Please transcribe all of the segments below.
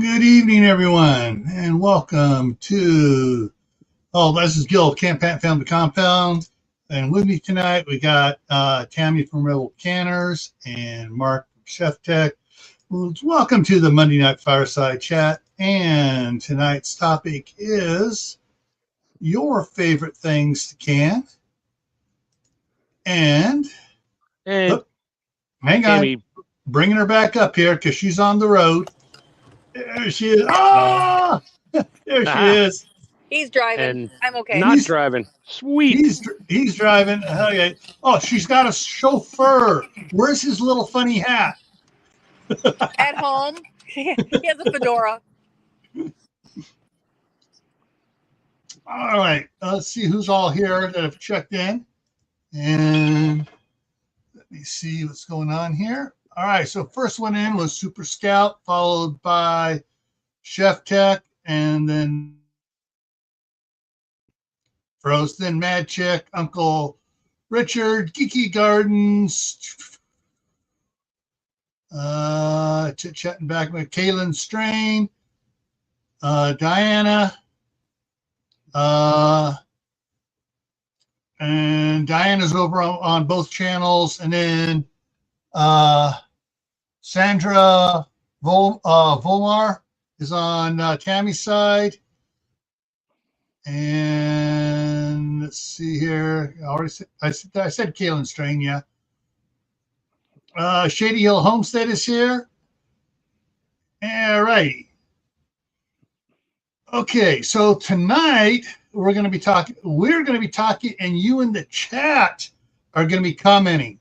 Good evening, everyone, and welcome to, this is Gil, Camppatton Found the Compound, and with me tonight we got Tammy from Rebel Canners and Mark from ChefTech. Welcome to the Monday Night Fireside Chat, and tonight's topic is your favorite things to can. And hang Tammy, on, bringing her back up here because she's on the road. There she is. Ah! There she is. He's driving. And I'm okay. not driving. Sweet. He's driving. Okay. Oh, she's got a chauffeur. Where's his little funny hat? At home. He has a fedora. All right. Let's see who's all here that have checked in. And let me see what's going on here. All right, so first one in was Super Scout, followed by ChefTech, and then Frozen, Mad Chick, Uncle Richard, Geeky Gardens, chit-chatting back with Kaylin Strain, Diana, and Diana's over on both channels, and then Sandra Volmar is on Tammy's side. And let's see here. I said Kaylin Strain, yeah. Shady Hill Homestead is here. All right. Okay, so tonight we're going to be talking, and you in the chat are going to be commenting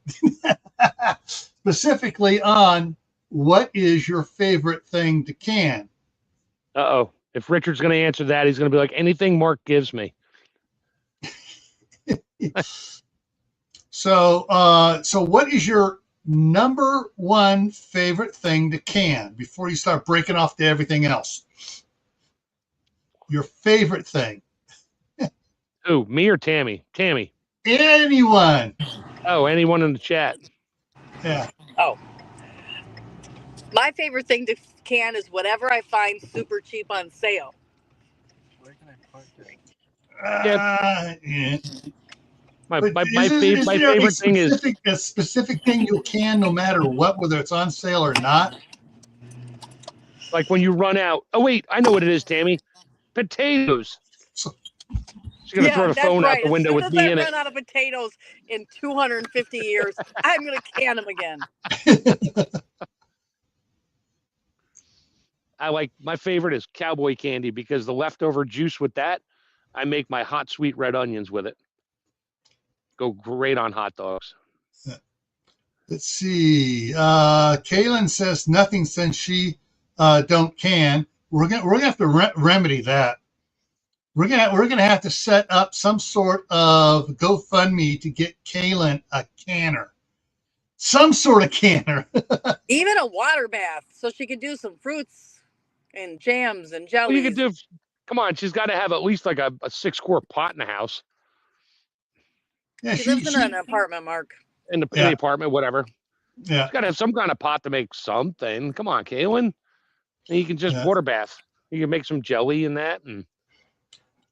specifically on what is your favorite thing to can. Uh-oh. If Richard's going to answer that, he's going to be like, anything Mark gives me. So what is your number one favorite thing to can before you start breaking off to everything else? Your favorite thing. Who, me or Tammy? Tammy. Anyone. Oh, anyone in the chat. Yeah. Oh. My favorite thing to can is whatever I find super cheap on sale. Where can I park it? Yeah. My favorite thing is a specific thing you can no matter what, whether it's on sale or not. like when you run out. Oh, wait, I know what it is, Tammy. Potatoes. She's going to throw the phone out the window with me in it. As soon as I run out of potatoes in 250 years, I'm going to can them again. My favorite is cowboy candy because the leftover juice with that, I make my hot sweet red onions with it. Go great on hot dogs. Let's see. Kaylin says nothing since she don't can. We're gonna have to remedy that. We're gonna have to set up some sort of GoFundMe to get Kaylin a canner. Some sort of canner. Even a water bath so she could do some fruits and jams and jellies. Well, you could do. Come on, she's got to have at least like a 6-quart pot in the house. Yeah, she lives in an apartment, Mark. In the apartment, whatever. Yeah. She's got to have some kind of pot to make something. Come on, Kaylin. And you can just water bath. You can make some jelly in that, and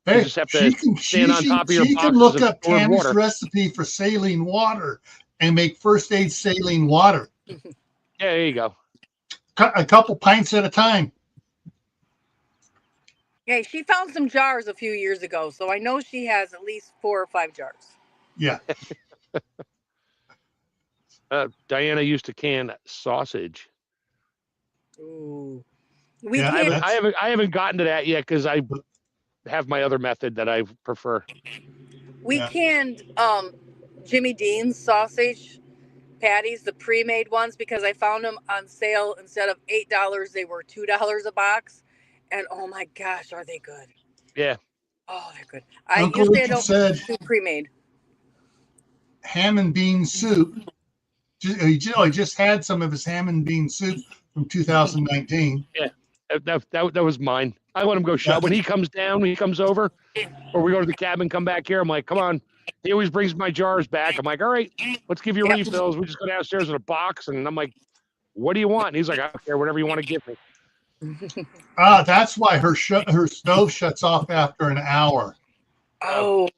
you just have to stand on top of your boxes. She can look up Tammy's recipe for saline water and make first aid saline water. Yeah, there you go. A couple pints at a time. Yeah, she found some jars a few years ago, so I know she has at least 4 or 5 jars. Yeah. Diana used to can sausage. Ooh. I haven't gotten to that yet because I have my other method that I prefer. We canned Jimmy Dean's sausage patties, the pre-made ones, because I found them on sale. Instead of $8, they were $2 a box. And oh my gosh, are they good? Yeah. Oh, they're good. Uncle Richard said pre-made ham and bean soup. He just had some of his ham and bean soup from 2019. Yeah, that was mine. I let him go shop. When he comes down, when he comes over, or we go to the cabin, come back here, I'm like, come on. He always brings my jars back. I'm like, all right, let's give you refills. We just go downstairs in a box, and I'm like, what do you want? And he's like, I don't care, whatever you want to give me. That's why her stove shuts off after an hour. Oh.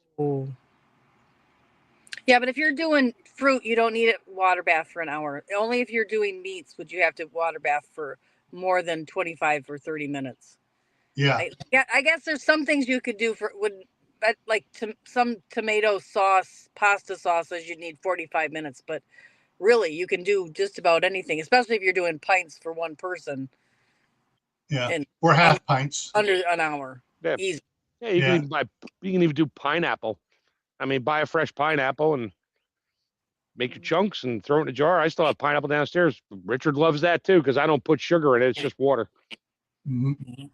Yeah, but if you're doing fruit, you don't need a water bath for an hour. Only if you're doing meats would you have to water bath for more than 25 or 30 minutes. Yeah. I guess there's some things you could do like some tomato sauce, pasta sauces, you need 45 minutes. But really, you can do just about anything, especially if you're doing pints for one person. Yeah. Or half pints. Under an hour. Yeah. Easy. Yeah, you can even do pineapple. I mean, buy a fresh pineapple and make your chunks and throw it in a jar. I still have pineapple downstairs. Richard loves that too because I don't put sugar in it. It's just water. Mm-hmm.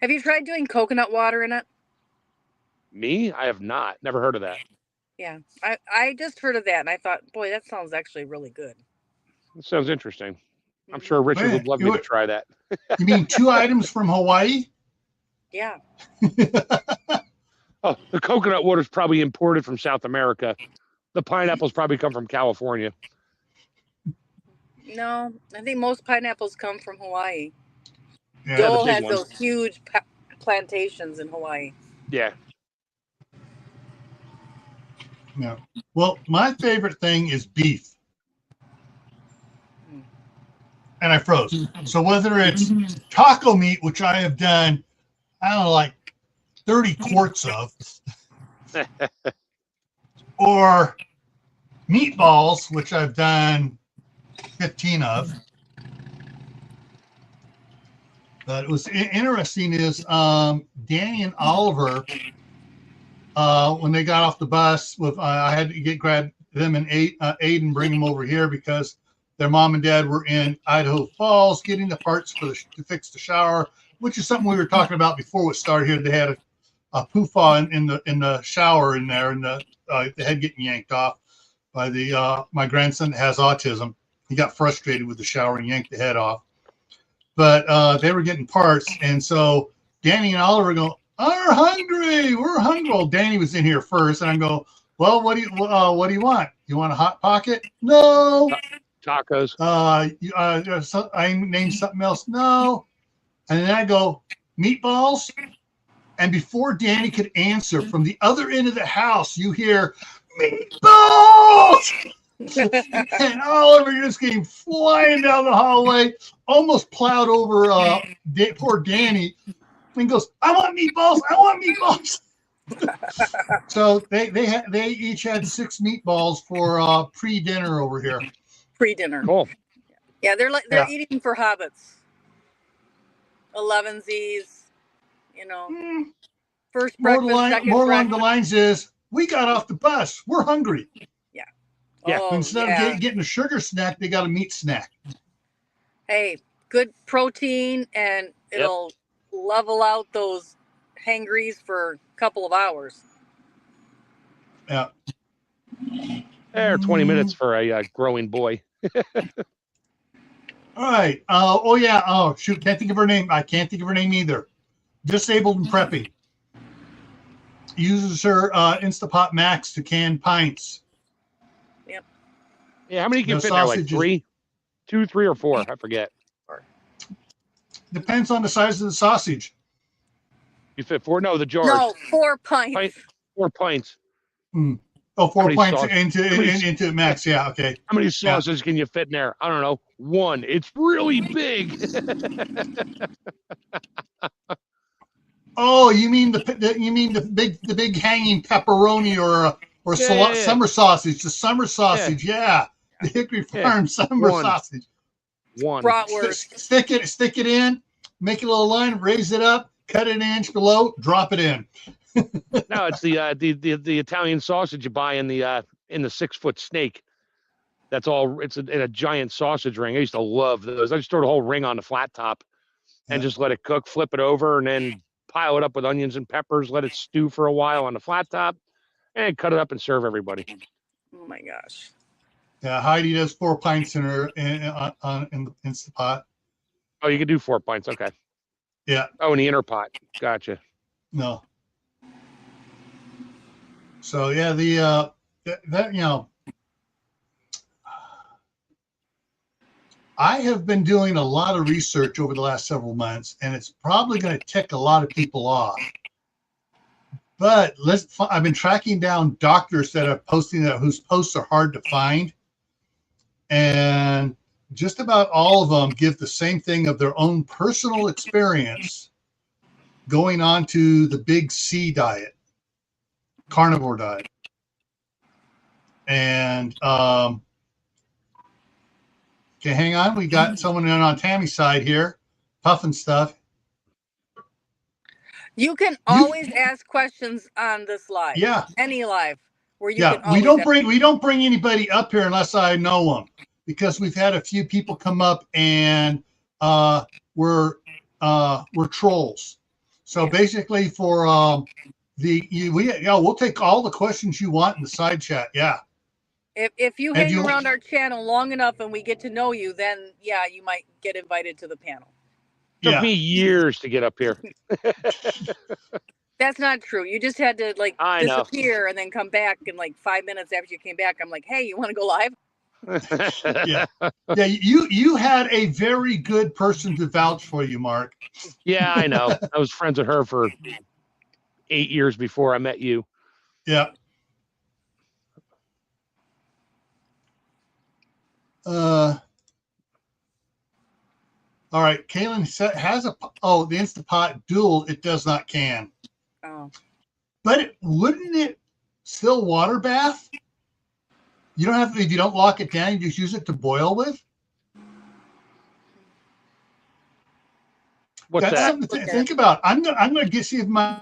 Have you tried doing coconut water in it? Me? I have not. Never heard of that. Yeah, I just heard of that and I thought, boy, that sounds actually really good. That sounds interesting. I'm sure Richard would love me to try that. You mean 2 items from Hawaii? Yeah. Oh, the coconut water is probably imported from South America. The pineapples probably come from California. No, I think most pineapples come from Hawaii. Yeah, Dole has those huge plantations in Hawaii. Yeah. Yeah. Well, my favorite thing is beef. And I froze. So whether it's taco meat, which I have done, I don't know, like 30 quarts of, or meatballs, which I've done 15 of. But it was interesting is Danny and Oliver, when they got off the bus, I had to grab them and Aid and bring them over here because their mom and dad were in Idaho Falls getting the parts to fix the shower, which is something we were talking about before we started here. They had a PUFA in the shower in there, and the head getting yanked off by my grandson that has autism. He got frustrated with the shower and yanked the head off. But they were getting parts, and so Danny and Oliver go, "We're hungry. We're hungry." Well, Danny was in here first, and I go, "Well, what do you want? You want a hot pocket? No. Tacos. I named something else. No." And then I go, "Meatballs." And before Danny could answer, from the other end of the house, you hear, "Meatballs!" And Oliver just came flying down the hallway, almost plowed over poor Danny, and goes, "I want meatballs! I want meatballs!" So they each had 6 meatballs for pre-dinner over here. Pre-dinner. Cool. Yeah, they're eating for hobbits. 11sies, first breakfast, second more breakfast. along the lines is, we got off the bus. We're hungry. Yeah. Yeah. Oh, Instead of getting a sugar snack, they got a meat snack. Hey, good protein, and it'll level out those hangries for a couple of hours. Yeah. 20 minutes for a growing boy. All right. Oh, yeah. Oh, shoot. Can't think of her name. I can't think of her name either. Disabled and prepping. Uses her Instapot Max to can pints. Yep. Yeah, how many can fit there? Like 3? 2, 3, or 4? I forget. Depends on the size of the sausage. You fit 4? No, the jars. No, 4 pints. 4 pints. Oh, 4 pints into Max. Yeah, okay. How many sausages can you fit in there? I don't know. 1. It's really big. Oh, you mean the big hanging pepperoni or summer sausage? The summer sausage, yeah. The Hickory Farm summer sausage. 1. Bratwurst. Stick it in. Make a little line. Raise it up. Cut it an inch below. Drop it in. No, it's the Italian sausage you buy in the 6-foot snake. That's all. It's in a giant sausage ring. I used to love those. I just throw the whole ring on the flat top and just let it cook. Flip it over and then pile it up with onions and peppers. Let it stew for a while on the flat top, and cut it up and serve everybody. Oh my gosh. Yeah, Heidi does 4 pints in her in the Instapot. Oh, you can do 4 pints. Okay. Yeah. Oh, in the inner pot. Gotcha. No. So yeah, that I have been doing a lot of research over the last several months, and it's probably going to tick a lot of people off. But I've been tracking down doctors that are posting that whose posts are hard to find, and just about all of them give the same thing of their own personal experience going on to the big C diet, carnivore diet. And okay, hang on. We got someone in on Tammy's side here, puffing stuff. You can always ask questions on this live. Yeah. Any live where you Yeah, can always we don't bring anybody up here unless I know them, because we've had a few people come up and we're trolls. So basically, for we'll take all the questions you want in the side chat. Yeah. If you hang around our channel long enough and we get to know you, then yeah, you might get invited to the panel. Took me years to get up here. That's not true. You just had to disappear and then come back, and like 5 minutes after you came back, I'm like, hey, you want to go live? Yeah. You had a very good person to vouch for you, Mark. Yeah, I know. I was friends with her for 8 years before I met you. Yeah. All right. Kaylin has the Instapot dual. It does not can. Oh. But wouldn't it still water bath? You don't have to, if you don't lock it down, you just use it to boil with. What's That's that? something to think about. I'm gonna see if my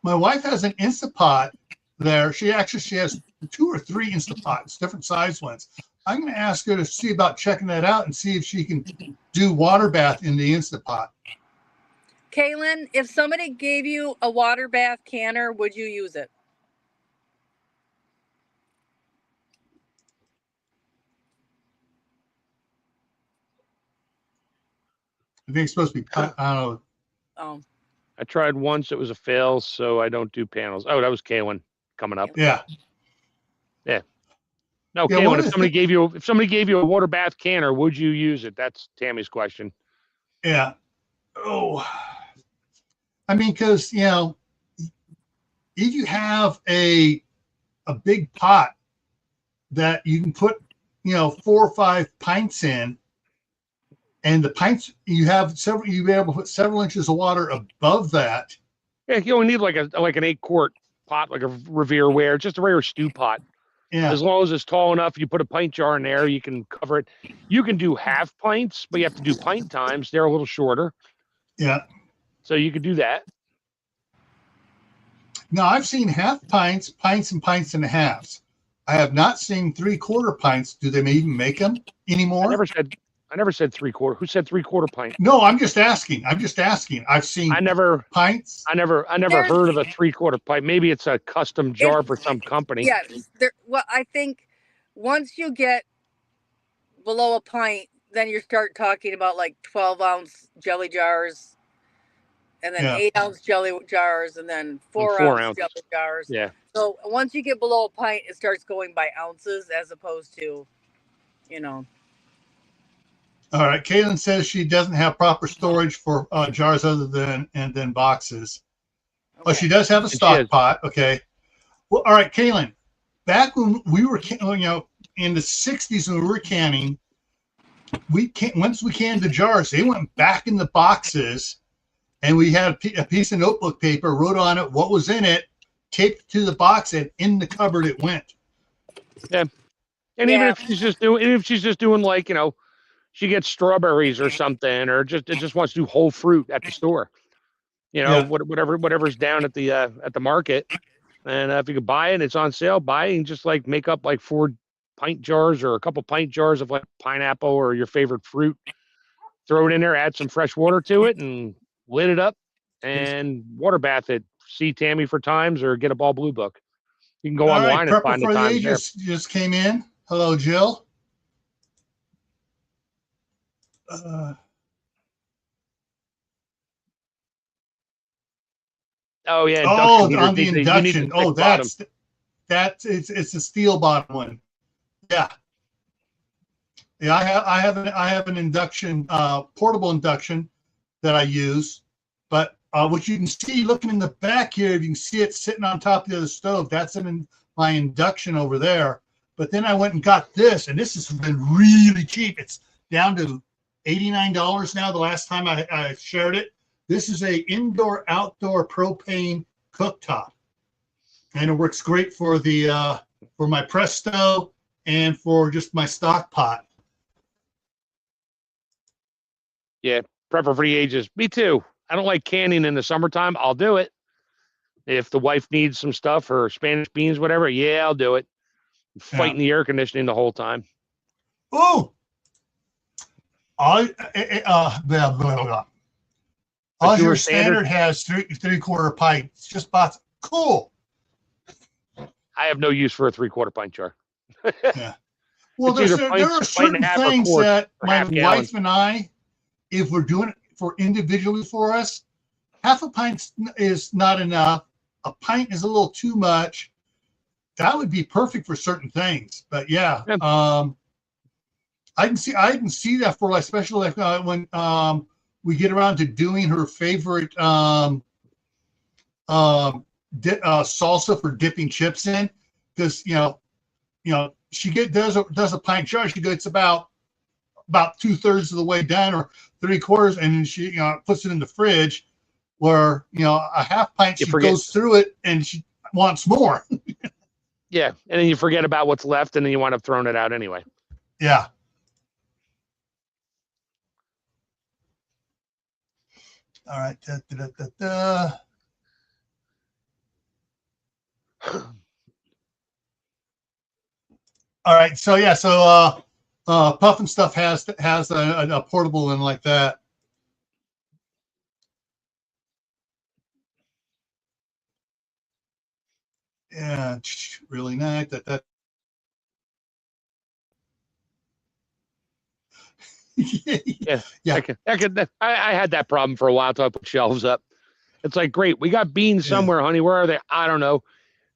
wife has an Instapot there. She has 2 or 3 Instapots, different size ones. I'm going to ask her to see about checking that out and see if she can do water bath in the Instapot. Kaylin, if somebody gave you a water bath canner, would you use it? I think it's supposed to be, I don't know. Oh. I tried once. It was a fail, so I don't do panels. Oh, that was Kaylin coming up. Yeah. Yeah. No, yeah, Kaylin, if somebody gave you a water bath canner, would you use it? That's Tammy's question. Yeah. Oh. I mean, because, if you have a big pot that you can put, 4 or 5 pints in, and the pints you'll be able to put several inches of water above that. Yeah, you only need like an 8-quart pot, like a Revere-ware, just a regular stew pot. Yeah. As long as it's tall enough, you put a pint jar in there, you can cover it. You can do half pints, but you have to do pint times. They're a little shorter. Yeah. So you could do that. Now, I've seen half pints, pints, and pints and a halves. I have not seen 3/4 pints. Do they even make them anymore? I never said 3/4. Who said 3/4 pint? No, I'm just asking. I've seen pints. I never heard of a 3/4 pint. Maybe it's a custom jar for some company. Yes. Well, I think once you get below a pint, then you start talking about like 12-ounce jelly jars, and then 8-ounce jelly jars, and then 4-ounce jelly jars. Yeah. So once you get below a pint, it starts going by ounces as opposed to, All right. Kaylin says she doesn't have proper storage for jars other than boxes. Okay. Oh, she does have a stock pot. Okay. Well, all right, Kaylin. Back when we were, in the 60s when we were canning, once we canned the jars, they went back in the boxes, and we had a piece of notebook paper, wrote on it what was in it, taped it to the box, and in the cupboard it went. Yeah. And even if she's just doing like, she gets strawberries or something, or just wants to do whole fruit at the store, whatever's down at the market. And if you could buy it and it's on sale, buy it and just like make up like 4 pint jars or a couple pint jars of like pineapple or your favorite fruit, throw it in there, add some fresh water to it and lid it up and water bath it. See Tammy for times or get a Ball Blue book. You can go online and find the times there. Just came in. Hello, Jill. Oh yeah. On the induction. It's a steel bottom one. Yeah. Yeah, I have an induction, portable induction that I use. But what you can see looking in the back here, you can see it sitting on top of the other stove. That's my induction over there. But then I went and got this, and this has been really cheap. It's down to $89 now. The last time I shared it. This is a indoor-outdoor propane cooktop, and it works great for the for my press stove and for just my stock pot. Yeah, prepper for the ages. Me too. I don't like canning in the summertime. I'll do it. If the wife needs some stuff or Spanish beans, whatever, yeah, I'll do it. Fighting the air conditioning the whole time. Oh, blah, blah, blah. Your standard has three-quarter pint. It's just about cool. I have no use for a 3/4 pint jar. Yeah. Well, there are certain things that my wife and I, if we're doing it for individually for us, half a pint is not enough. A pint is a little too much. That would be perfect for certain things. But yeah. I can see that for, like, especially like when we get around to doing her favorite salsa for dipping chips in, because she does a pint jar. She gets about 2/3 of the way done, or 3/4, and then she puts it in the fridge. Where a half pint, she goes through it and she wants more. Yeah, and then you forget about what's left, and then you wind up throwing it out anyway. Yeah. All right. All right. So yeah. So Puffin Stuff has a portable one like that. Yeah, really nice. Yeah. I had that problem for a while until I put shelves up. It's like, great, we got beans somewhere, honey. Where are they? I don't know.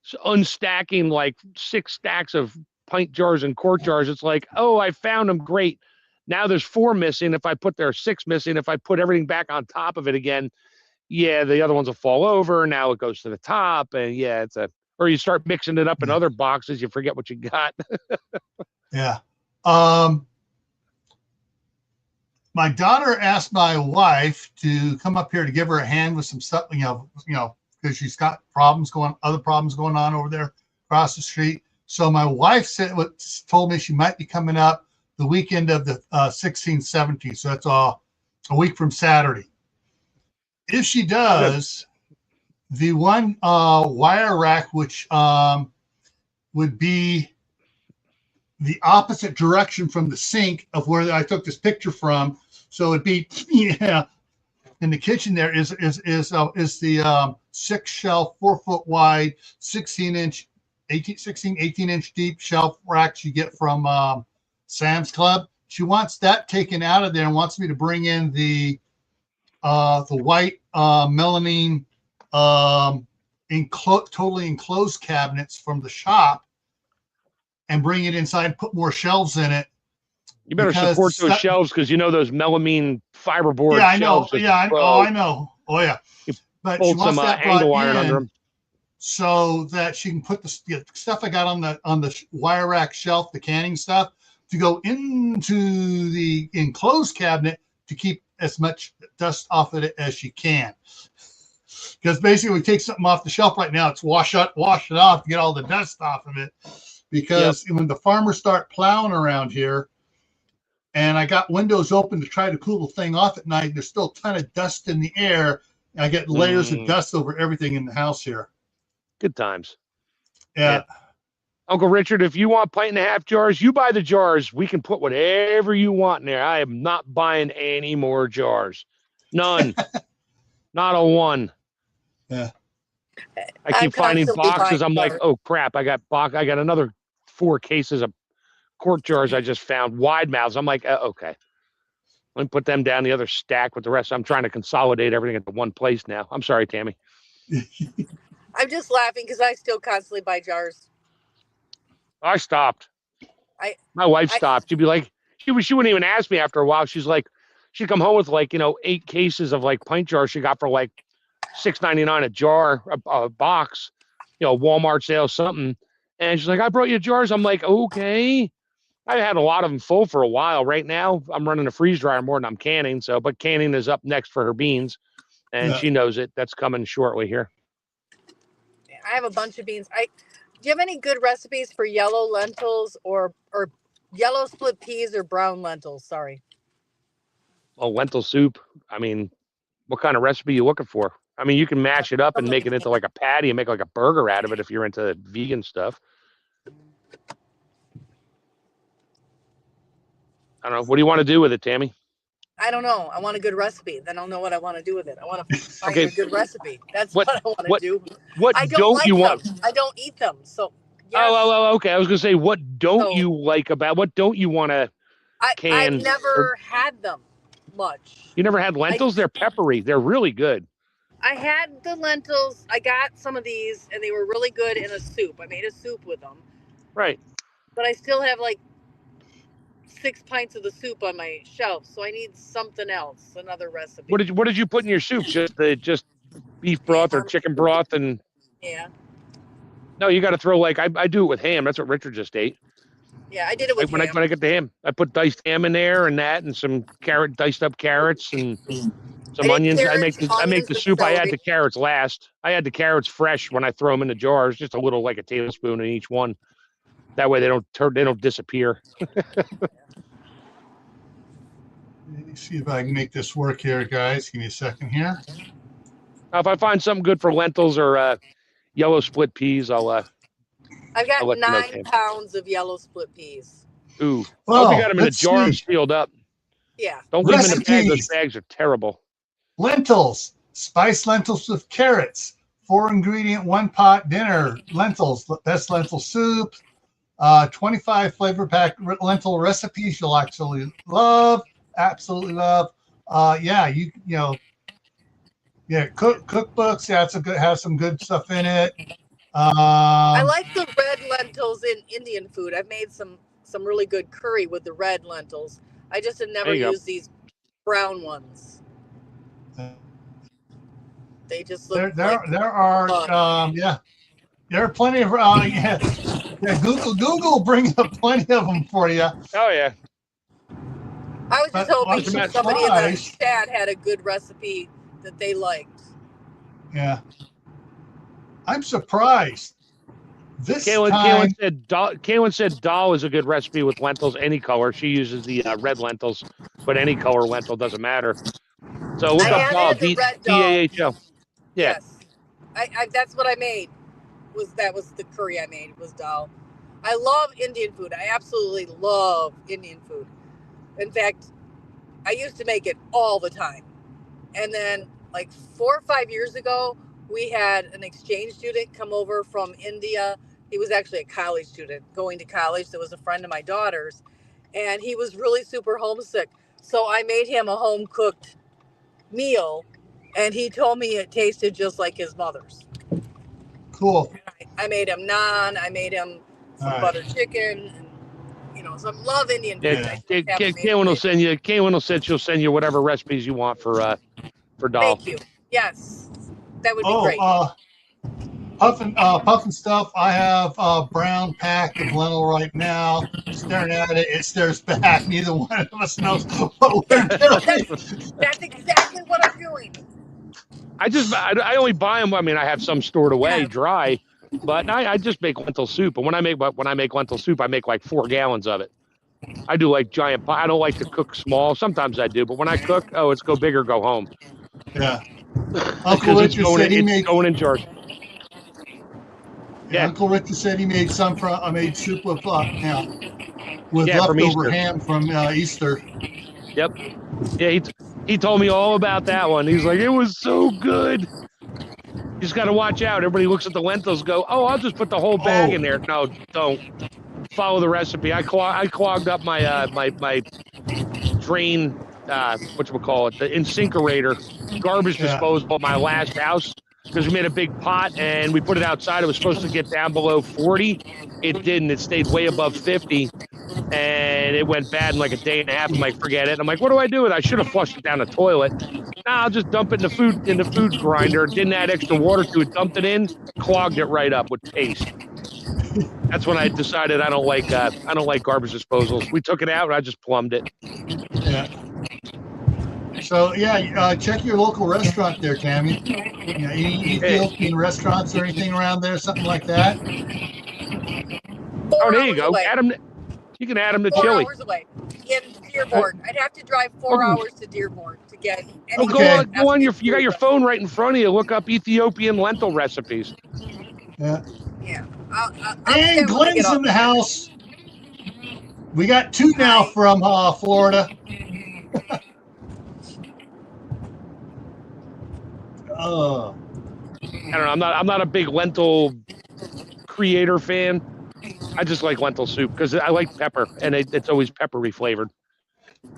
So unstacking like 6 stacks of pint jars and quart jars. It's like, oh, I found them. Great. Now there's 4 missing. If I put there 6 missing, if I put everything back on top of it again, yeah, the other ones will fall over. Now it goes to the top, and yeah, or you start mixing it up in other boxes. You forget what you got. Yeah. My daughter asked my wife to come up here to give her a hand with some stuff, because she's got other problems going on over there across the street. So my wife told me she might be coming up the weekend of the 16th, 17th. So that's a week from Saturday. If she does, the one wire rack, which would be the opposite direction from the sink of where I took this picture from. So it'd be, in the kitchen there is the 6-shelf, 4-foot wide, 18-inch deep shelf racks you get from Sam's Club. She wants that taken out of there and wants me to bring in the white melamine totally enclosed cabinets from the shop and bring it inside and put more shelves in it. You better support those shelves, because those melamine fiberboard shelves. Yeah, I know. I know. Oh yeah. But she wants that angle iron under them, so that she can put the stuff I got on the wire rack shelf, the canning stuff, to go into the enclosed cabinet to keep as much dust off of it as she can. Because basically, we take something off the shelf right now, it's wash it off to get all the dust off of it. Because when the farmers start plowing around here, and I got windows open to try to cool the thing off at night, there's still a ton of dust in the air. I get layers of dust over everything in the house here. Good times. Yeah. Uncle Richard, if you want 1.5 jars, you buy the jars. We can put whatever you want in there. I am not buying any more jars. None. Not a one. Yeah. I keep finding boxes. I'm like, oh crap! I got another 4 cases of quart jars I just found, wide mouths. I'm like, okay, let me put them down the other stack with the rest. I'm trying to consolidate everything into one place now. I'm sorry, Tammy. I'm just laughing because I still constantly buy jars. I stopped. My wife stopped. She'd be like, she wouldn't even ask me after a while. She's like, she'd come home with like, 8 cases of like pint jars she got for like $6.99 a jar, a box, Walmart sale, something. And she's like, I brought you jars. I'm like, okay. I had a lot of them full for a while. Right now, I'm running a freeze dryer more than I'm canning. But canning is up next for her beans, and she knows it. That's coming shortly here. I have a bunch of beans. Do you have any good recipes for yellow lentils or yellow split peas or brown lentils? Sorry. Oh, lentil soup. I mean, what kind of recipe are you looking for? I mean, you can mash it up and make it into like a patty and make like a burger out of it if you're into vegan stuff. I don't know. What do you want to do with it, Tammy? I don't know. I want a good recipe. Then I'll know what I want to do with it. I want to find a good recipe. That's what I want to do. What I don't like you them. want? I don't eat them. So yes. Oh, okay. I was gonna say, what don't you like about? What don't you want to can? I've never had them much. You never had lentils? They're peppery. They're really good. I had the lentils. I got some of these, and they were really good in a soup. I made a soup with them. Right. But I still have like 6 pints of the soup on my shelf, so I need something else, another recipe. What did you put in your soup? Just beef broth or chicken broth and. Yeah. No, you got to throw like I do it with ham. That's what Richard just ate. Yeah, I did it with ham. When I get the ham, I put diced ham in there and some diced up carrots and some onions. I make the soup. I add the carrots last. I add the carrots fresh when I throw them in the jars, just a little, like a tablespoon in each one. That way they don't disappear. Let me see if I can make this work here, guys. Give me a second here. Now, if I find something good for lentils or yellow split peas, I've got 9 pounds of yellow split peas. Ooh. I hope you got them in a jar sealed up. Yeah. Don't leave them in the bag. Those bags are terrible. Lentils. Spiced lentils with carrots. 4-ingredient, 1-pot dinner. Lentils. Best lentil soup. 25 flavor pack lentil recipes you'll actually love. Absolutely love. Cookbooks. Yeah, has some good stuff in it. I like the red lentils in Indian food. I've made some really good curry with the red lentils. I just had never used these brown ones. They just look. There are plenty of Google bring up plenty of them for you. Oh yeah. I was just hoping somebody in the chat had a good recipe that they liked. Yeah. I'm surprised. Kaylin said dal is a good recipe with lentils, any color. She uses the red lentils, but any color lentil doesn't matter. So look up dal, D-A-H-L. Yeah. Yes. I that's what I made. That was the curry I made, was dal. I love Indian food. I absolutely love Indian food. In fact, I used to make it all the time. And then like 4 or 5 years ago, we had an exchange student come over from India. He was actually a college student going to college. That was a friend of my daughter's. And he was really super homesick. So I made him a home-cooked meal. And he told me it tasted just like his mother's. Cool. I made him naan. I made him some butter chicken. And, some love Indian food. Kaylin will she'll send you whatever recipes you want for dal. Thank you. Yes. That would be great. Puffin stuff. I have a brown pack of lentil right now. Staring at it, it stares back. Neither one of us knows what we're doing. That's exactly what I'm doing. I only buy them. I mean, I have some stored away dry, but I just make lentil soup. And when I make lentil soup, I make like 4 gallons of it. I do like giant pot. I don't like to cook small. Sometimes I do, but when I cook, it's go big or go home. Yeah. Uncle Richard said he made going in jars. Yeah. Uncle Richard said he made I made soup with leftover ham from Easter. Yep. Yeah, he told me all about that one. He's like, it was so good. You just got to watch out. Everybody looks at the lentils, go, I'll just put the whole bag in there. No, don't. Follow the recipe. I clogged up my my drain, whatchamacallit, the incinerator, garbage disposal at my last house, because we made a big pot and we put it outside. It was supposed to get down below 40. It didn't. It stayed way above 50. and it went bad in like a day and a half. I'm like, forget it. I'm like, what do I do with it? I should have flushed it down the toilet. Nah, I'll just dump it in the food grinder. Didn't add extra water to it. Dumped it in, clogged it right up with paste. That's when I decided I don't like garbage disposals. We took it out and I just plumbed it. Yeah. So yeah, check your local restaurant there, Tammy. Any Ethiopian restaurants or anything around there, something like that? Oh, there you go. Add them. You can add them to 4 chili. hours away in Dearborn. I'd have to drive 4 hours to Dearborn to get any. Oh, go on. You got your phone right in front of you. Look up Ethiopian lentil recipes. Yeah. Yeah. And Glenn's in the house. We got 2 now from Florida. I don't know. I'm not a big lentil creator fan. I just like lentil soup because I like pepper, and it's always peppery flavored.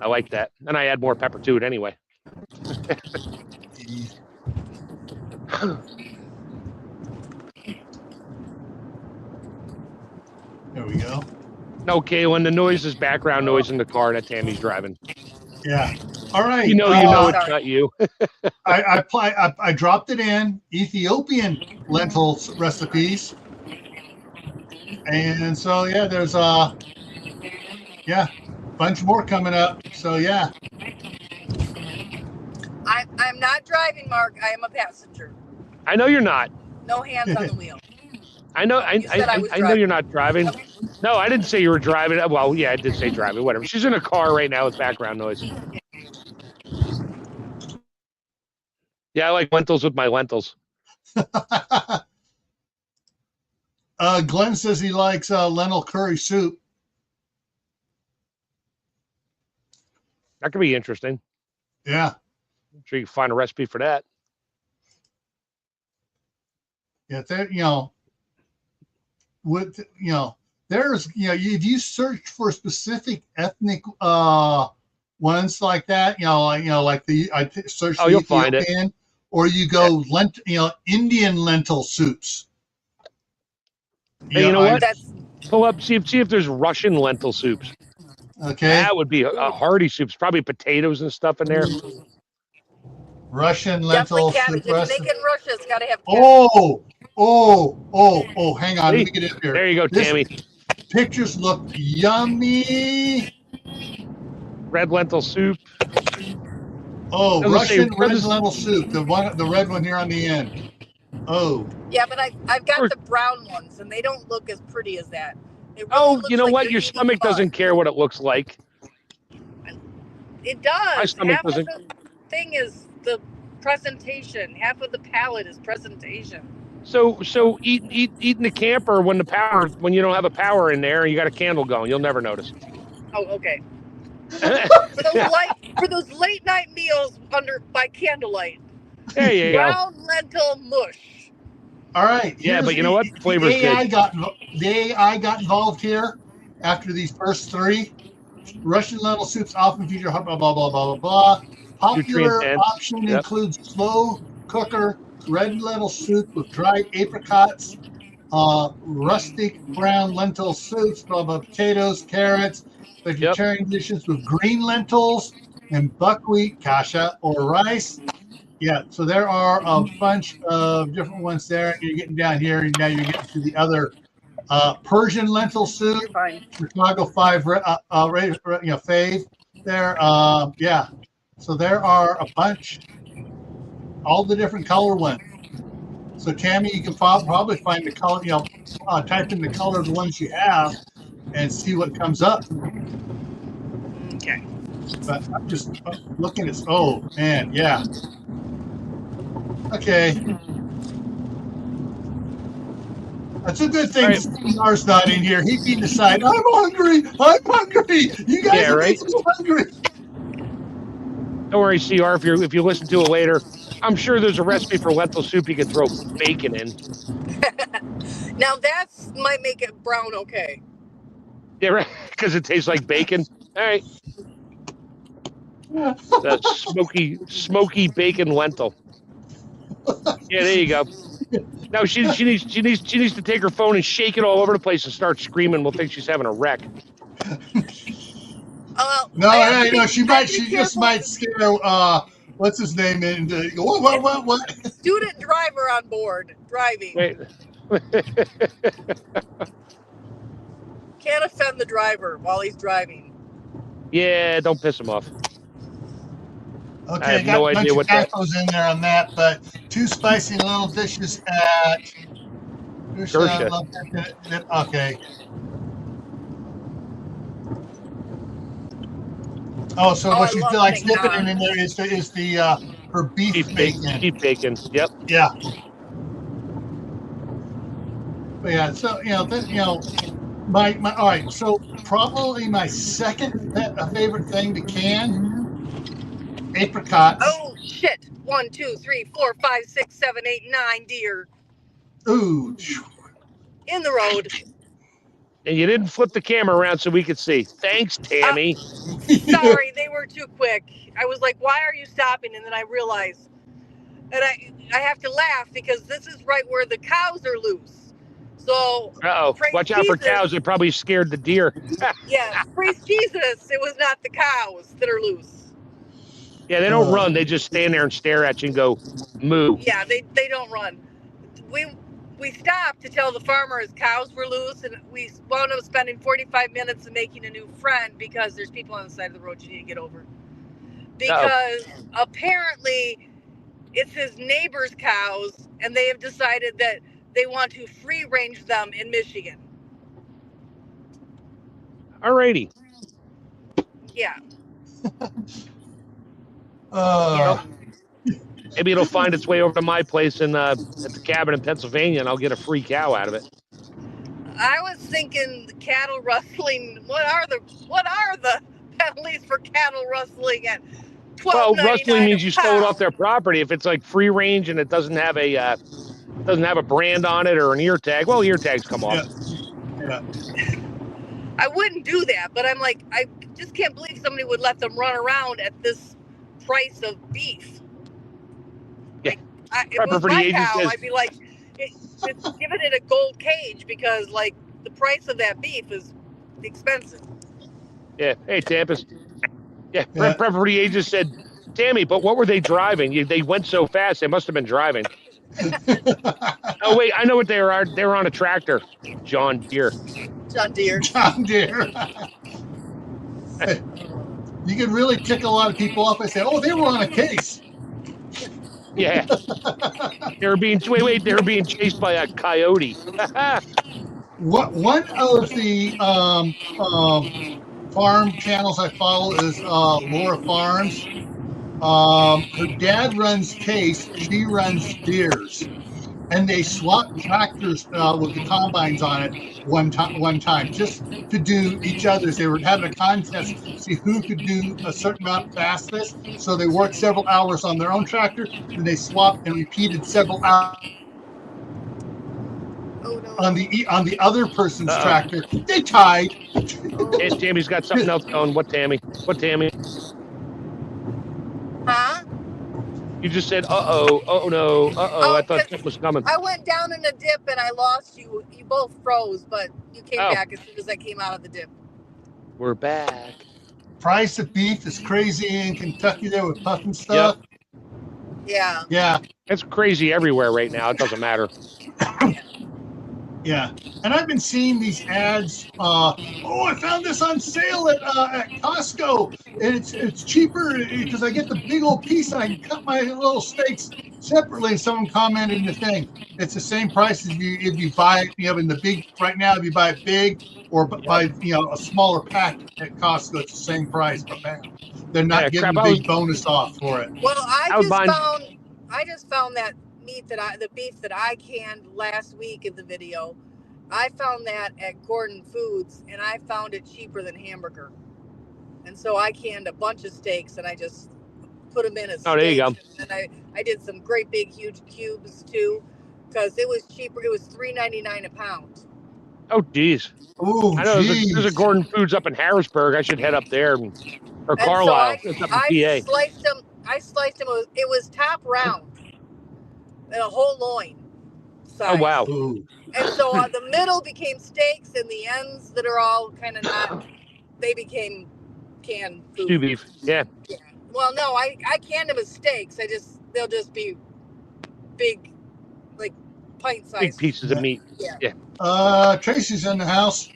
I like that, and I add more pepper to it anyway. There we go. No, Kaylin, the noise is background noise in the car that Tammy's driving. Yeah. All right. You know it's not you. I dropped it in Ethiopian lentil recipes. And so yeah, there's a bunch more coming up. So yeah. I'm not driving, Mark. I am a passenger. I know you're not. No hands on the wheel. I know. I know you're not driving. Okay. No, I didn't say you were driving. Well, yeah, I did say driving. Whatever. She's in a car right now with background noise. Yeah, I like lentils with my lentils. Glenn says he likes lentil curry soup. That could be interesting. Yeah. I'm sure you can find a recipe for that. Yeah, there's if you search for specific ethnic ones like that, I search the you'll find it. Ethiopian, or you go Indian lentil soups. Hey, you know what? Pull up, see if there's Russian lentil soups. Okay. That would be a hearty soup. Probably potatoes and stuff in there. Russian lentil soup. If you make it in Russia, it's got to have cabbage. Hang on. Let me get up here. There you go, Tammy. Pictures look yummy. Red lentil soup. Oh, Russian red lentil soup. The red one here on the end. Oh. Yeah, but I've got the brown ones, and they don't look as pretty as that. You know what? Your stomach doesn't care what it looks like. It does. My stomach Half doesn't. of the thing is the presentation. Half of the palate is presentation. So eat in the camper when you don't have a power in there and you got a candle going. You'll never notice. Oh, okay. For those late night meals by candlelight. There you Brown lentil mush. All right. Yeah, but you know what? Flavor's good. The AI got involved here after these first 3. Russian lentil soups often feature blah, blah, blah, blah, blah, blah. Popular option includes slow cooker red lentil soup with dried apricots, rustic brown lentil soups, blah, blah, potatoes, carrots, vegetarian dishes with green lentils and buckwheat, kasha, or rice. Yeah, so there are a bunch of different ones there. You're getting down here, and now you're getting to the other Persian lentil soup, Chicago 5 fave there. So there are a bunch, all the different color ones. So Tammy, you can probably find the color, type in the color of the ones you have and see what comes up. Okay. But I'm just looking at, oh man, yeah. Okay. That's a good thing Star's not in here. He'd be deciding, I'm hungry. You guys are making me hungry. Don't worry, CR, if you listen to it later, I'm sure there's a recipe for lentil soup you can throw bacon in. Now that might make it brown okay. Yeah, right, because it tastes like bacon. All right. The smoky bacon lentil. Yeah, there you go. No, she needs to take her phone and shake it all over the place and start screaming. We'll think she's having a wreck. No, she just might scare what's his name and go, what? Student driver on board driving. Wait. Can't offend the driver while he's driving. Yeah, don't piss him off. Okay, I have no idea what that tacos in there on that, but 2 spicy little dishes at Gersha. Okay. Oh, so what she likes dipping in there is her beef bacon. Beef bacon. Yep. Yeah. But yeah, so my all right. So probably my second favorite thing to can, apricots. Oh shit! 1, 2, 3, 4, 5, 6, 7, 8, 9 deer. Ooh. In the road. And you didn't flip the camera around so we could see. Thanks, Tammy. Sorry, they were too quick. I was like, why are you stopping? And then I realized, and I have to laugh because this is right where the cows are loose. So, watch out for cows. They probably scared the deer. Yes, praise Jesus. It was not the cows that are loose. Yeah, they don't run. They just stand there and stare at you and go, moo. Yeah, they don't run. We stopped to tell the farmer his cows were loose, and we wound up spending 45 minutes and making a new friend because there's people on the side of the road you need to get over. Because apparently it's his neighbor's cows, and they have decided that they want to free range them in Michigan. Alrighty. Yeah. Maybe it'll find its way over to my place at the cabin in Pennsylvania, and I'll get a free cow out of it. I was thinking the cattle rustling. What are the penalties for cattle rustling at $12.99? Well, rustling means you stole it off their property. If it's like free range and it doesn't have a brand on it or an ear tag, well, ear tags come off. Yeah. I wouldn't do that, but I'm like, I just can't believe somebody would let them run around at this price of beef. Yeah. If it was my cow, I'd be like, it's giving it a gold cage because, like, the price of that beef is expensive. Yeah. Hey, Tampus. Yeah. Property agent said, Tammy, but what were they driving? They went so fast, they must have been driving. Oh, wait, I know what they were. They were on a tractor. John Deere. You can really tick a lot of people off and say, oh, they were on a case. Yeah. They were being chased by a coyote. One of the farm channels I follow is Laura Farms. Her dad runs Case, she runs Deers, and they swapped tractors with the combines on it one time just to do each other's. They were having a contest to see who could do a certain amount of fastest. So they worked several hours on their own tractor, and they swapped and repeated several hours on the other person's tractor. They tied. Hey, Tammy's got something else going. What Tammy? Huh? You just said, oh no, I thought something was coming. I went down in a dip and I lost you. You both froze, but you came back as soon as I came out of the dip. We're back. Price of beef is crazy in Kentucky there with puff and stuff. Yep. Yeah. It's crazy everywhere right now. It doesn't matter. Yeah, and I've been seeing these ads. I found this on sale at Costco, and it's cheaper because I get the big old piece and I can cut my little steaks separately. And someone commented in the thing, it's the same price as if you buy it, in the big. Right now, if you buy it big or buy a smaller pack at Costco, it's the same price per pound. They're not getting a big bonus off for it. Well, I just found that the beef that I canned last week in the video. I found that at Gordon Foods, and I found it cheaper than hamburger. And so I canned a bunch of steaks, and I just put them in as steaks. Oh, there you go. And I did some great big huge cubes too, because it was cheaper. It was $3.99 a pound. Oh, geez. Oh, I know there's a Gordon Foods up in Harrisburg. I should head up there or Carlisle. So it's up in PA. I sliced them. It was top round. And a whole loin size. Oh, wow. Ooh. And so the middle became steaks and the ends that are all kind of not they became canned food. Stew beef. Yeah. Yeah. Well, no, I canned them as steaks. They'll just be big, like pint size. Big pieces of meat. Yeah. Yeah. Tracy's in the house.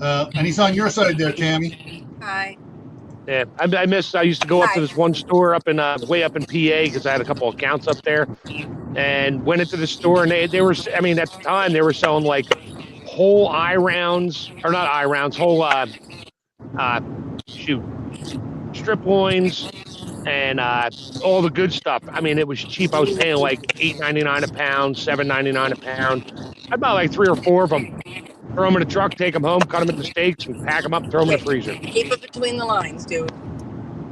And he's on your side there, Tammy. Hi. Yeah. I used to go up to this one store up in way up in PA because I had a couple accounts up there, and went into the store, and they were, I mean, at the time they were selling like whole eye rounds, or not eye rounds, whole strip loins and all the good stuff. I mean, it was cheap. I was paying like $8.99 a pound, $7.99 a pound. I'd buy like 3 or 4 of them, throw them in a truck, take them home, cut them into steaks, and pack them up, throw them in the freezer. Keep it between the lines, dude.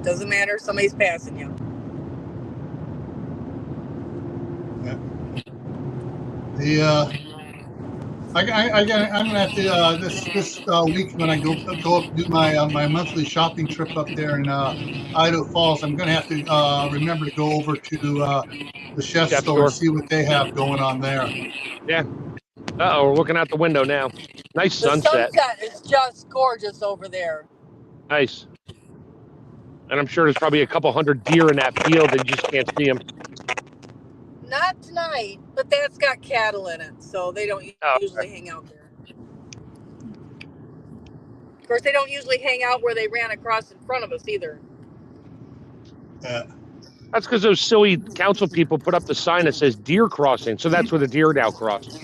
Doesn't matter if somebody's passing you. I'm gonna have to this week when I go up do my monthly shopping trip up there in Idaho Falls. I'm gonna have to remember to go over to the chef store and see what they have going on there. Yeah. We're looking out the window now. Nice sunset. The sunset is just gorgeous over there. Nice. And I'm sure there's probably a couple hundred deer in that field and you just can't see them. Not tonight, but that's got cattle in it, so they don't usually hang out there. Of course, they don't usually hang out where they ran across in front of us either. That's because those silly council people put up the sign that says deer crossing, so that's where the deer now cross.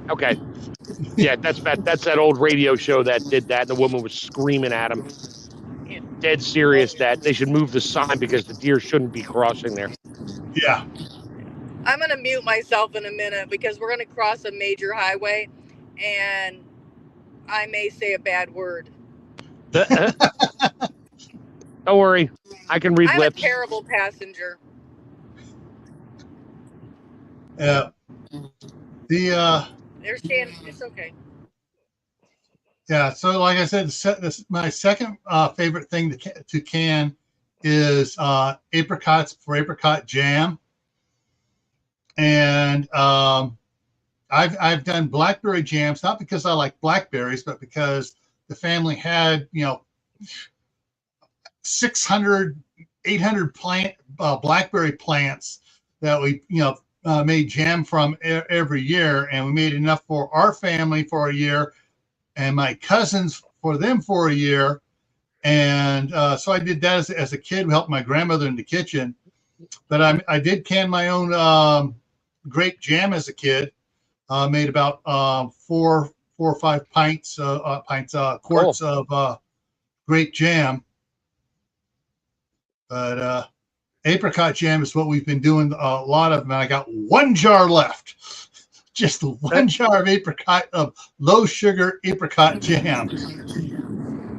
Okay. Yeah, that's that old radio show that did that, and the woman was screaming at him. Dead serious that they should move the sign because the deer shouldn't be crossing there. Yeah. I'm going to mute myself in a minute because we're going to cross a major highway and I may say a bad word. Don't worry. I can read lips. I'm a terrible passenger. Yeah. There's Shannon. It's okay. Yeah. So, like I said, my second favorite thing to can is apricots for apricot jam, and I've done blackberry jams, not because I like blackberries, but because the family had 600, 800 blackberry plants that we made jam from every year, and we made enough for our family for a year, and my cousins for them for a year. And so I did that as a kid. We helped my grandmother in the kitchen. But I did can my own grape jam as a kid. Made about 4 or 5 quarts of grape jam. But apricot jam is what we've been doing a lot of. And I got 1 jar left. Just 1 jar of low sugar apricot jam.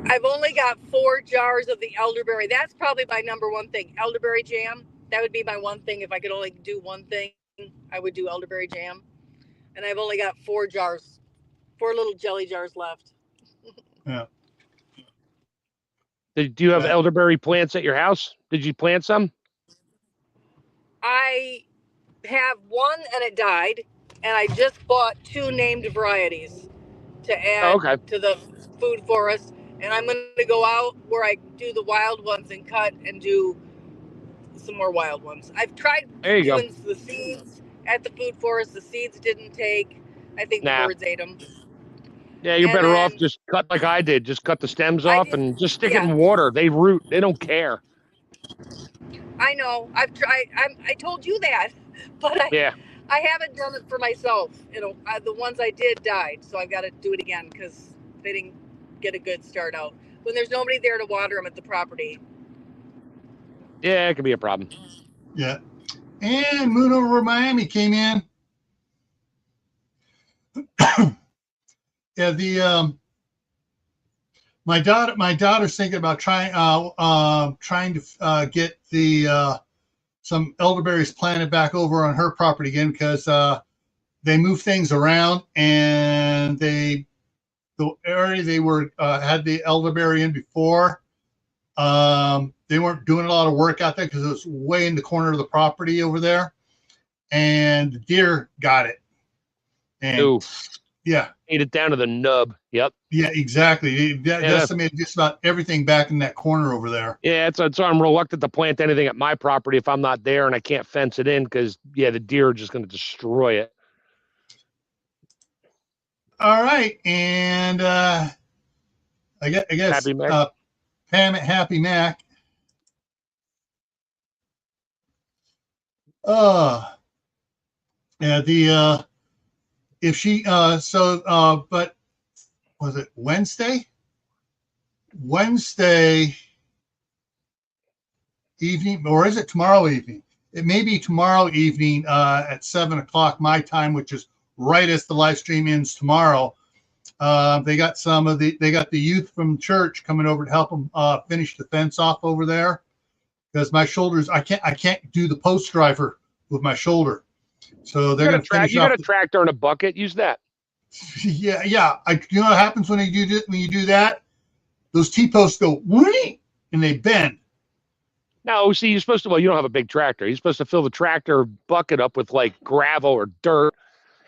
I've only got 4 jars of the elderberry. That's probably my number one thing. Elderberry jam. That would be my one thing. If I could only do one thing, I would do elderberry jam. And I've only got 4 jars, 4 little jelly jars left. Yeah. Do you have elderberry plants at your house? Did you plant some? I have one and it died. And I just bought 2 named varieties to add to the food forest. And I'm going to go out where I do the wild ones and cut and do some more wild ones. I've tried doing the seeds at the food forest. The seeds didn't take. I think the birds ate them. Yeah, you're better off just cut like I did. Just cut the stems off and just stick it in water. They root. They don't care. I know. I've tried. I told you that. But I haven't done it for myself. The ones I did died. So I've got to do it again because they didn't get a good start out when there's nobody there to water them at the property. Yeah, it can be a problem. Yeah. And Moon over Miami came in. Yeah, my daughter's thinking about trying to get some elderberries planted back over on her property again because they moved things around, and the area they were had the elderberry in before, they weren't doing a lot of work out there because it was way in the corner of the property over there, and the deer got it. And Yeah. Ate it down to the nub. Yep. Yeah, exactly. That Yeah. decimated just about everything back in that corner over there. Yeah, so I'm reluctant to plant anything at my property if I'm not there and I can't fence it in because, yeah, the deer are just going to destroy it. All right, and I guess Happy Mac. Pam at Happy Mac. Yeah, the if she but was it Wednesday? Wednesday evening, or is it tomorrow evening? It may be tomorrow evening at 7:00 my time, which is right as the live stream ends tomorrow. They got the youth from church coming over to help them finish the fence off over there because my shoulders, I can't do the post driver with my shoulder. So they're going to finish you off. got a tractor and a bucket. Use that. Yeah. You know what happens when you do that? Those T-posts go and they bend. No, see, you're supposed to. Well, you don't have a big tractor. You're supposed to fill the tractor bucket up with like gravel or dirt,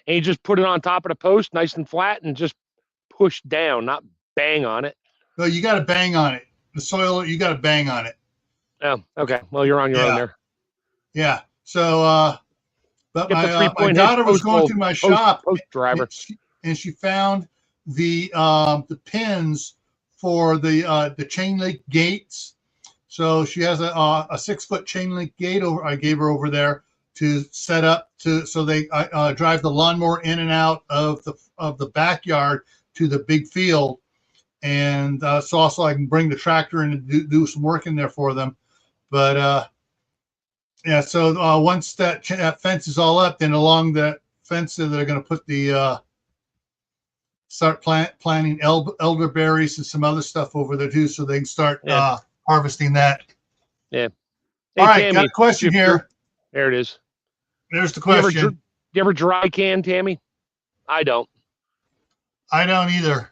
and you just put it on top of the post, nice and flat, and just push down, not bang on it. No, you got to bang on it. The soil, you got to bang on it. Oh, okay. Well, you're on your own there. Yeah. So, but my daughter was going through my shop, post driver, and she found the pins for the chain link gates. So she has a 6-foot chain link gate over. I gave her over there to set up so they drive the lawnmower in and out of the backyard to the big field, and so also I can bring the tractor in and do some work in there for them. But yeah, so once that fence is all up, then along that fence they're going to put the start planting elderberries and some other stuff over there too, so they can start harvesting that. Yeah. Hey, all right, Tammy, got a question here. There it is. There's the question. You ever dry can, Tammy? I don't. I don't either.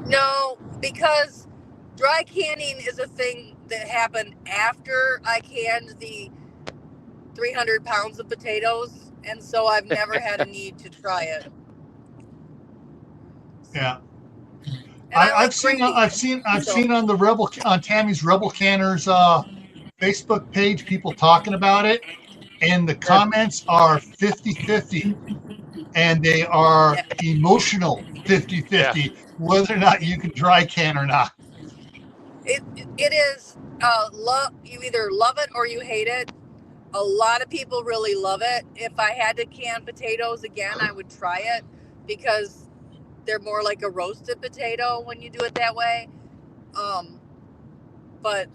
No, because dry canning is a thing that happened after I canned the 300 pounds of potatoes, and so I've never had a need to try it. Yeah. I've seen on Tammy's Rebel Canners Facebook page people talking about it, and the comments are 50-50, and they are emotional 50-50 whether or not you can dry can or not. It is you either love it or you hate it. A lot of people really love it. If I had to can potatoes again, I would try it because they're more like a roasted potato when you do it that way. But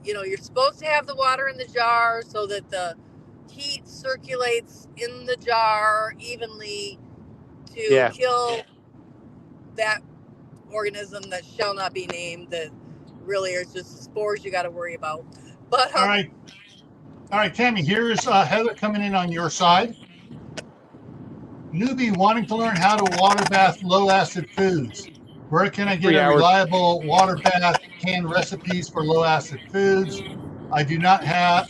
you're supposed to have the water in the jar so that the heat circulates in the jar evenly to kill that organism that shall not be named, that really is just spores you got to worry about. But all right, Tammy, here is Heather coming in on your side. Newbie wanting to learn how to water bath low acid foods. Where can I get a reliable water bath canned recipes for low acid foods? I do not have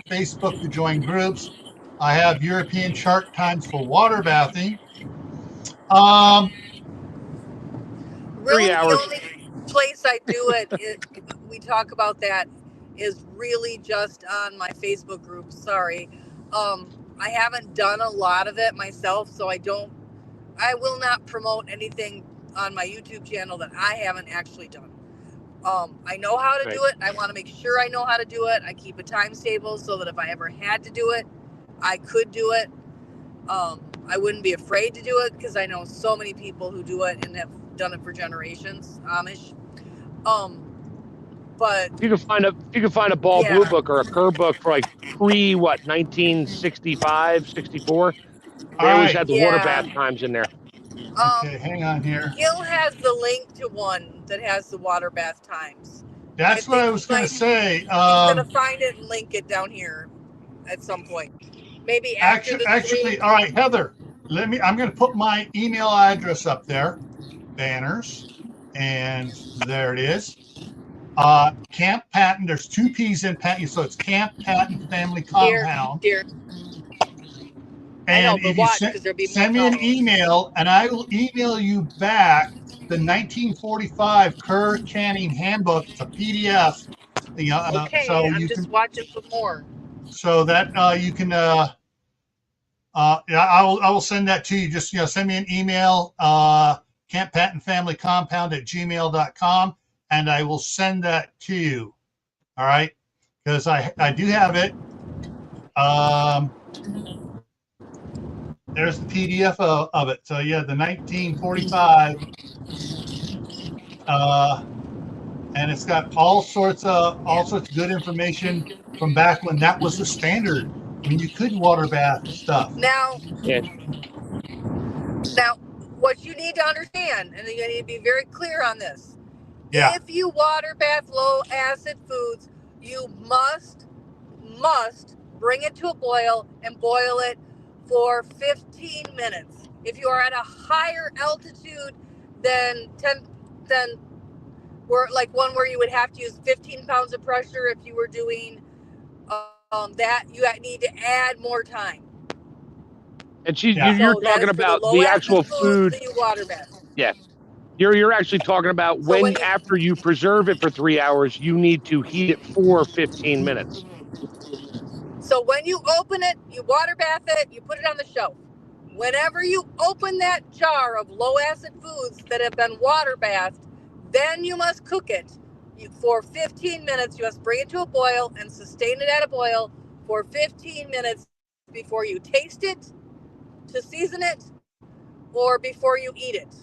Facebook to join groups. I have European chart times for water bathing. Really, the only place I do it, we talk about that, is really just on my Facebook group. Sorry. I haven't done a lot of it myself, so I will not promote anything on my YouTube channel that I haven't actually done. I know how to do it. I want to make sure I know how to do it. I keep a times table so that if I ever had to do it, I could do it. I wouldn't be afraid to do it because I know so many people who do it and have done it for generations, Amish. But you can find a ball blue book or a Kerr book for like 1965, 64. They always had the water bath times in there. Okay, hang on here. Gil has the link to one that has the water bath times. That's what I was going to say. I'm going to find it and link it down here at some point. Maybe after actually, all right, Heather, I'm going to put my email address up there, banners, and there it is. Camppatton, there's 2 P's in Patton, so it's Camppatton Family Compound. Here. I know, And but if you watch, because there'll be send more me an followers. email, and I will email you back the 1945 Kerr Canning Handbook. It's a PDF. Okay, So I'm you just can, watching for more. so that you can. Yeah, I will send that to you. Just send me an email, Camppatton Family Compound at gmail.com, and I will send that to you. All right, because I do have it. There's the PDF of it. So yeah, the 1945, and it's got all sorts of good information from back when that was the standard, when you could water bath stuff. Now, Yeah. what you need to understand, and you need to be very clear on this. Yeah, If you water bath low acid foods, you must bring it to a boil and boil it for 15 minutes. If you are at a higher altitude than 10, then we're like one where you would have to use 15 pounds of pressure. If you were doing that, you need to add more time. And Yeah. you're So that talking is for about low the acid actual foods food. that you water bath. Yeah. You're actually talking about So when after you preserve it for 3 hours, you need to heat it for 15 minutes. So when you open it, you water bath it, you put it on the shelf. Whenever you open that jar of low acid foods that have been water bathed, then you must cook it for 15 minutes. You must bring it to a boil and sustain it at a boil for 15 minutes before you taste it, to season it, or before you eat it.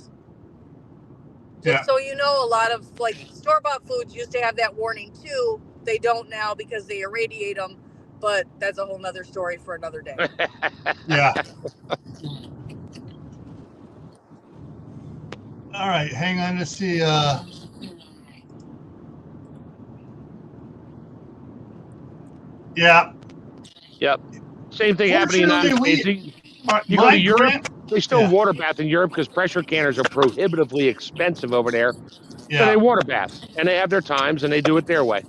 Just so you know, a lot of like store-bought foods used to have that warning too. They don't now because they irradiate them, but that's a whole nother story for another day. Yeah. All right, hang on to see. Yeah. Yep. Same thing happening in the United States. You go to Europe, they still water bath in Europe because pressure canners are prohibitively expensive over there. Yeah. So they water bath, and they have their times, and they do it their way.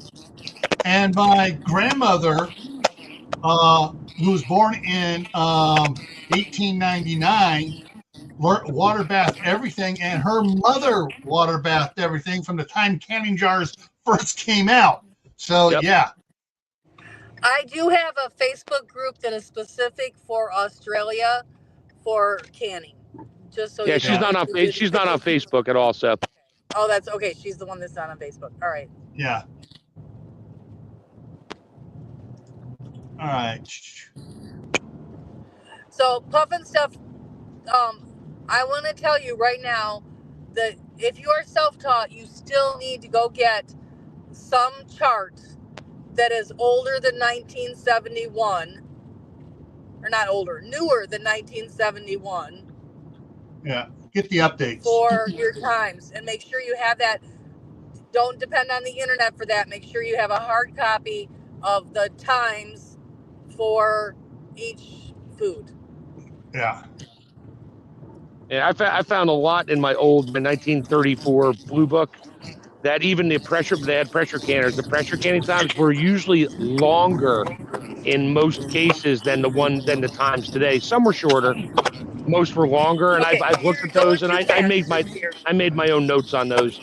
And my grandmother, who was born in 1899, water bathed everything, and her mother water bathed everything from the time canning jars first came out. So Yep. Yeah. I do have a Facebook group that is specific for Australia for canning. Just so you know. She's not on Facebook at all. So. Oh, that's okay. She's the one that's not on Facebook. All right. Yeah. All right. So Puffin Stuff, I want to tell you right now that if you are self-taught, you still need to go get some chart that is older than 1971, or not older, newer than 1971. Yeah, get the updates for your times, and make sure you have that. Don't depend on the internet for that. Make sure you have a hard copy of the times for each food. Yeah. Yeah, I found a lot in my 1934 blue book that even they had pressure canners. The pressure canning times were usually longer in most cases than the times today. Some were shorter, most were longer, and I've looked at those, and I made my own notes on those,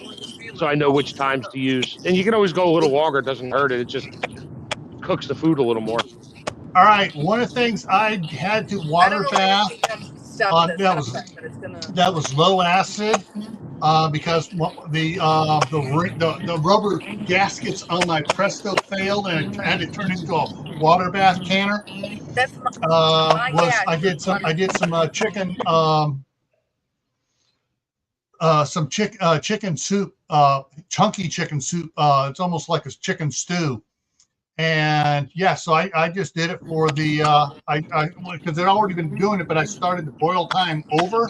so I know which times to use. And you can always go a little longer; it doesn't hurt it. It just cooks the food a little more. All right, one of the things I had to water bath that was low acid. Because the rubber gaskets on my Presto failed, and I had to turn it into a water bath canner. I did some chicken chicken soup, chunky chicken soup. It's almost like a chicken stew. And yeah, so I just did it for the because I'd already been doing it, but I started the boil time over.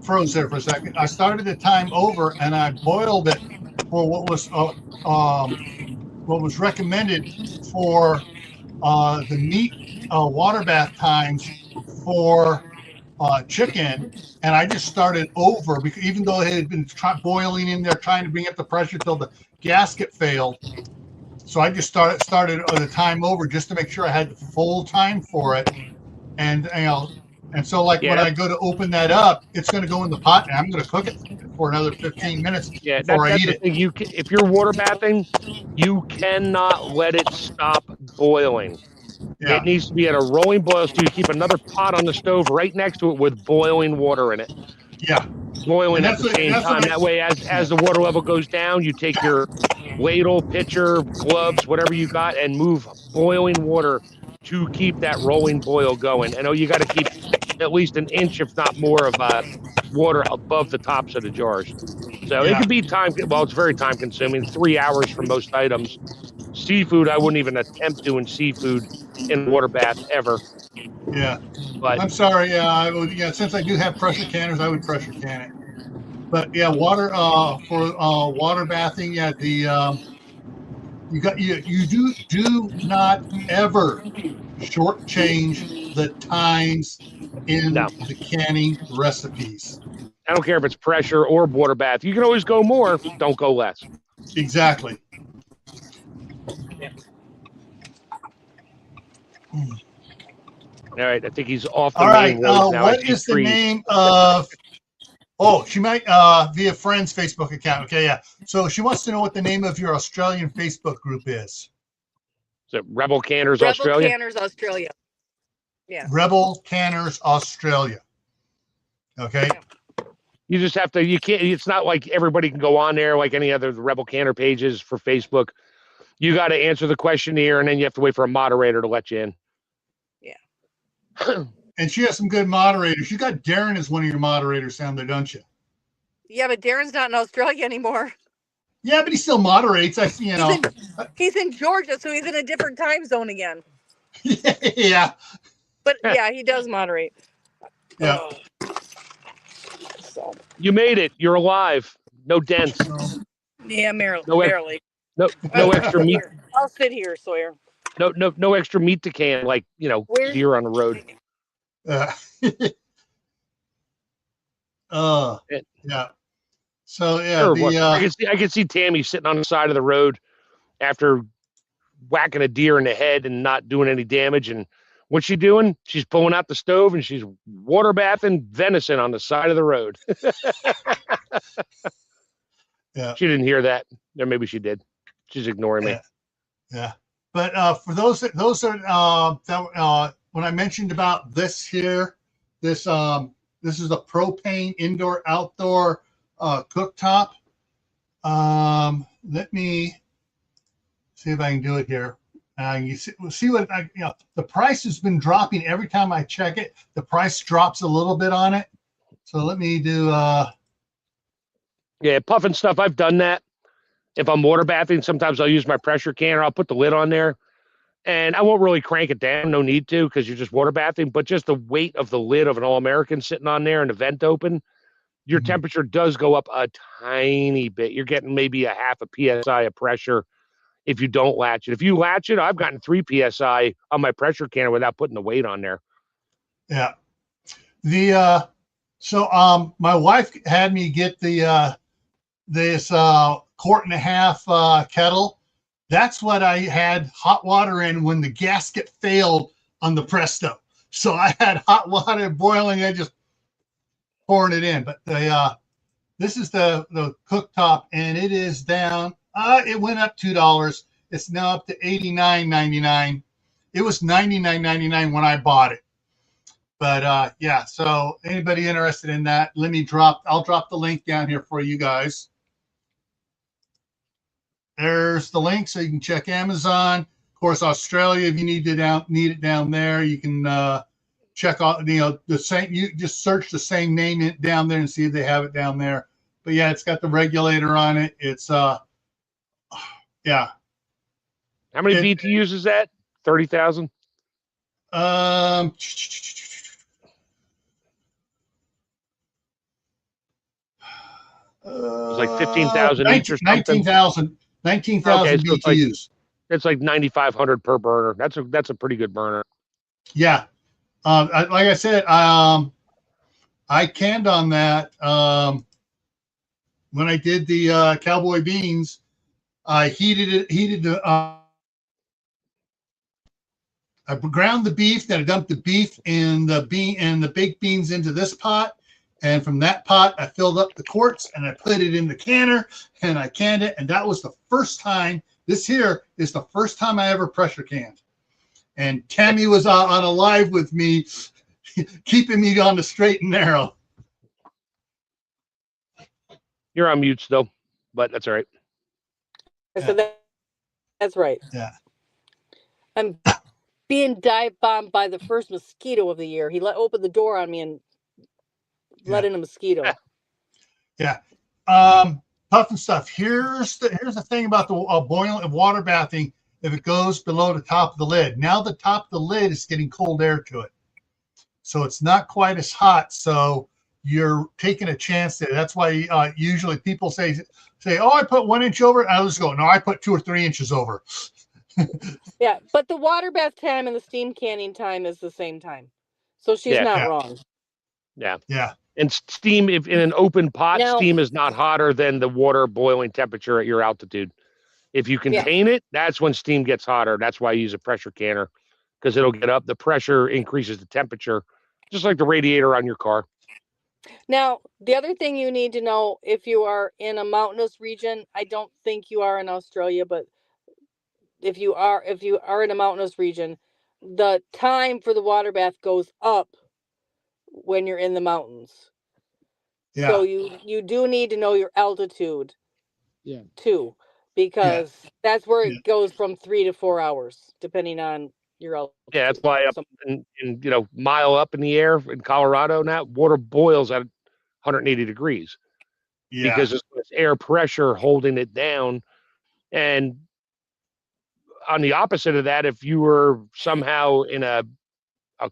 Froze there for a second. I started the time over, and I boiled it for what was recommended for the meat water bath times for chicken, and I just started over because even though it had been boiling in there, trying to bring up the pressure till the gasket failed. So I just started the time over just to make sure I had the full time for it. And and so like when I go to open that up, it's going to go in the pot, and I'm going to cook it for another 15 minutes before I eat the it. thing. If you're water bathing, you cannot let it stop boiling. Yeah, It needs to be at a rolling boil, so you keep another pot on the stove right next to it with boiling water in it. yeah, Boiling and at the same time. That way, as the water level goes down, you take your ladle, pitcher, gloves, whatever you got, and move boiling water to keep that rolling boil going. And you got to keep at least an inch, if not more, of water above the tops of the jars. So it yeah, could be well, it's very time consuming, 3 hours for most items. Seafood, I wouldn't even attempt doing seafood in water bath ever. yeah. But I'm sorry. Yeah, I would. Yeah, since I do have pressure canners, I would pressure can it. But yeah, water for water bathing. Yeah, the you do not ever shortchange the times in no, the canning recipes. I don't care if it's pressure or water bath. You can always go more, don't go less. Exactly. All right, I think he's off the All main right. roads now. I What see is the trees. name of? Oh, she might via friend's Facebook account. Okay, yeah. So she wants to know what the name of your Australian Facebook group is. Is it Rebel Canners Rebel Australia? Canners Australia. Yeah. Rebel Canners Australia. Okay. You just have to. You can't. It's not like everybody can go on there like any other Rebel Canner pages for Facebook. You got to answer the questionnaire, and then you have to wait for a moderator to let you in. Yeah. And she has some good moderators. You got Darren as one of your moderators down there, don't you? Yeah, but Darren's not in Australia anymore. Yeah, but he still moderates. He's in Georgia, so he's in a different time zone again. Yeah. But yeah, he does moderate. Yeah. So You made it. You're alive. No dents. yeah, barely. No extra meat. I'll sit here, Sawyer. No extra meat to can like deer on the road. Yeah. So yeah, Sure, I can see Tammy sitting on the side of the road after whacking a deer in the head and not doing any damage. And what's she doing? She's pulling out the stove and she's water bathing venison on the side of the road. Yeah. She didn't hear that, or maybe she did. She's ignoring me. Yeah. But for those that when I mentioned about this here, this is a propane indoor outdoor cooktop. Let me see if I can do it here. You see what the price has been dropping every time I check it. The price drops a little bit on it. So let me do. Yeah, puffing stuff. I've done that. If I'm water bathing, sometimes I'll use my pressure canner. I'll put the lid on there, and I won't really crank it down. No need to, because you're just water bathing. But just the weight of the lid of an All-American sitting on there and the vent open, your temperature does go up a tiny bit. You're getting maybe a half a psi of pressure if you don't latch it. If you latch it, I've gotten 3 psi on my pressure canner without putting the weight on there. Yeah. So my wife had me get this 1.5 quart kettle. That's what I had hot water in when the gasket failed on the Presto. So I had hot water boiling. I just pouring it in. But this is the cooktop, and it is down. It went up $2. It's now up to $89.99. It was $99.99 when I bought it. But yeah, so anybody interested in that, I'll drop the link down here for you guys. There's the link, so you can check Amazon. Of course, Australia, if you need it down there, you can check out the same. You just search the same name down there and see if they have it down there. But yeah, it's got the regulator on it. It's yeah. How many BTUs is that? 30,000. It's like 15,000 each or something. 19,000 BTUs. It's like 9,500 per burner. That's a pretty good burner. Yeah. Like I said, I canned on that when I did the cowboy beans. I heated the I ground the beef, then I dumped the beef and the baked beans into this pot. And from that pot, I filled up the quarts and I put it in the canner and I canned it. And that was the first time. This here is the first time I ever pressure canned. And Tammy was on a live with me, keeping me on the straight and narrow. You're on mute still, but that's all right. So that's right. Yeah. I'm being dive bombed by the first mosquito of the year. He opened the door on me and let in a mosquito. Yeah. Puff and stuff. Here's the thing about the boiling water bathing. If it goes below the top of the lid, now the top of the lid is getting cold air to it, so it's not quite as hot. So you're taking a chance there. That's why usually people say, "Oh, I put 1 inch over." Others go, "No, I put 2 or 3 inches over." Yeah, but the water bath time and the steam canning time is the same time, so she's not wrong. Yeah. Yeah. And steam, if in an open pot, Now, steam is not hotter than the water boiling temperature at your altitude. If you contain it, that's when steam gets hotter. That's why I use a pressure canner, because it'll get up. The pressure increases the temperature, just like the radiator on your car. Now, the other thing you need to know, if you are in a mountainous region, I don't think you are in Australia, but if you are in a mountainous region, the time for the water bath goes up when you're in the mountains. Yeah. So you do need to know your altitude. Yeah. Too, because that's where it goes from 3 to 4 hours, depending on your altitude. Yeah, that's why up in mile up in the air in Colorado now, water boils at 180 degrees. Yeah. Because it's air pressure holding it down. And on the opposite of that, if you were somehow in a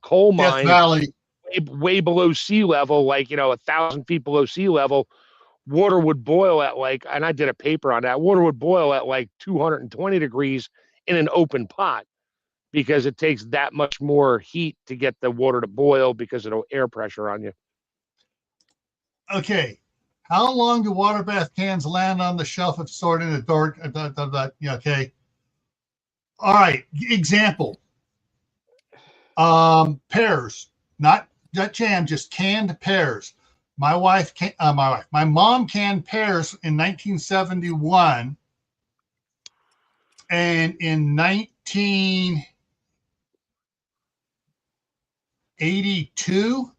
coal mine valley, way below sea level, like 1,000 feet below sea level, water would boil at and I did a paper on that, water would boil at 220 degrees in an open pot, because it takes that much more heat to get the water to boil because of the air pressure on you. Okay. How long do water bath cans land on the shelf if stored in a door? Okay. All right. Example. Pears, not jam, just canned pears. My mom canned pears in 1971, and in 1982,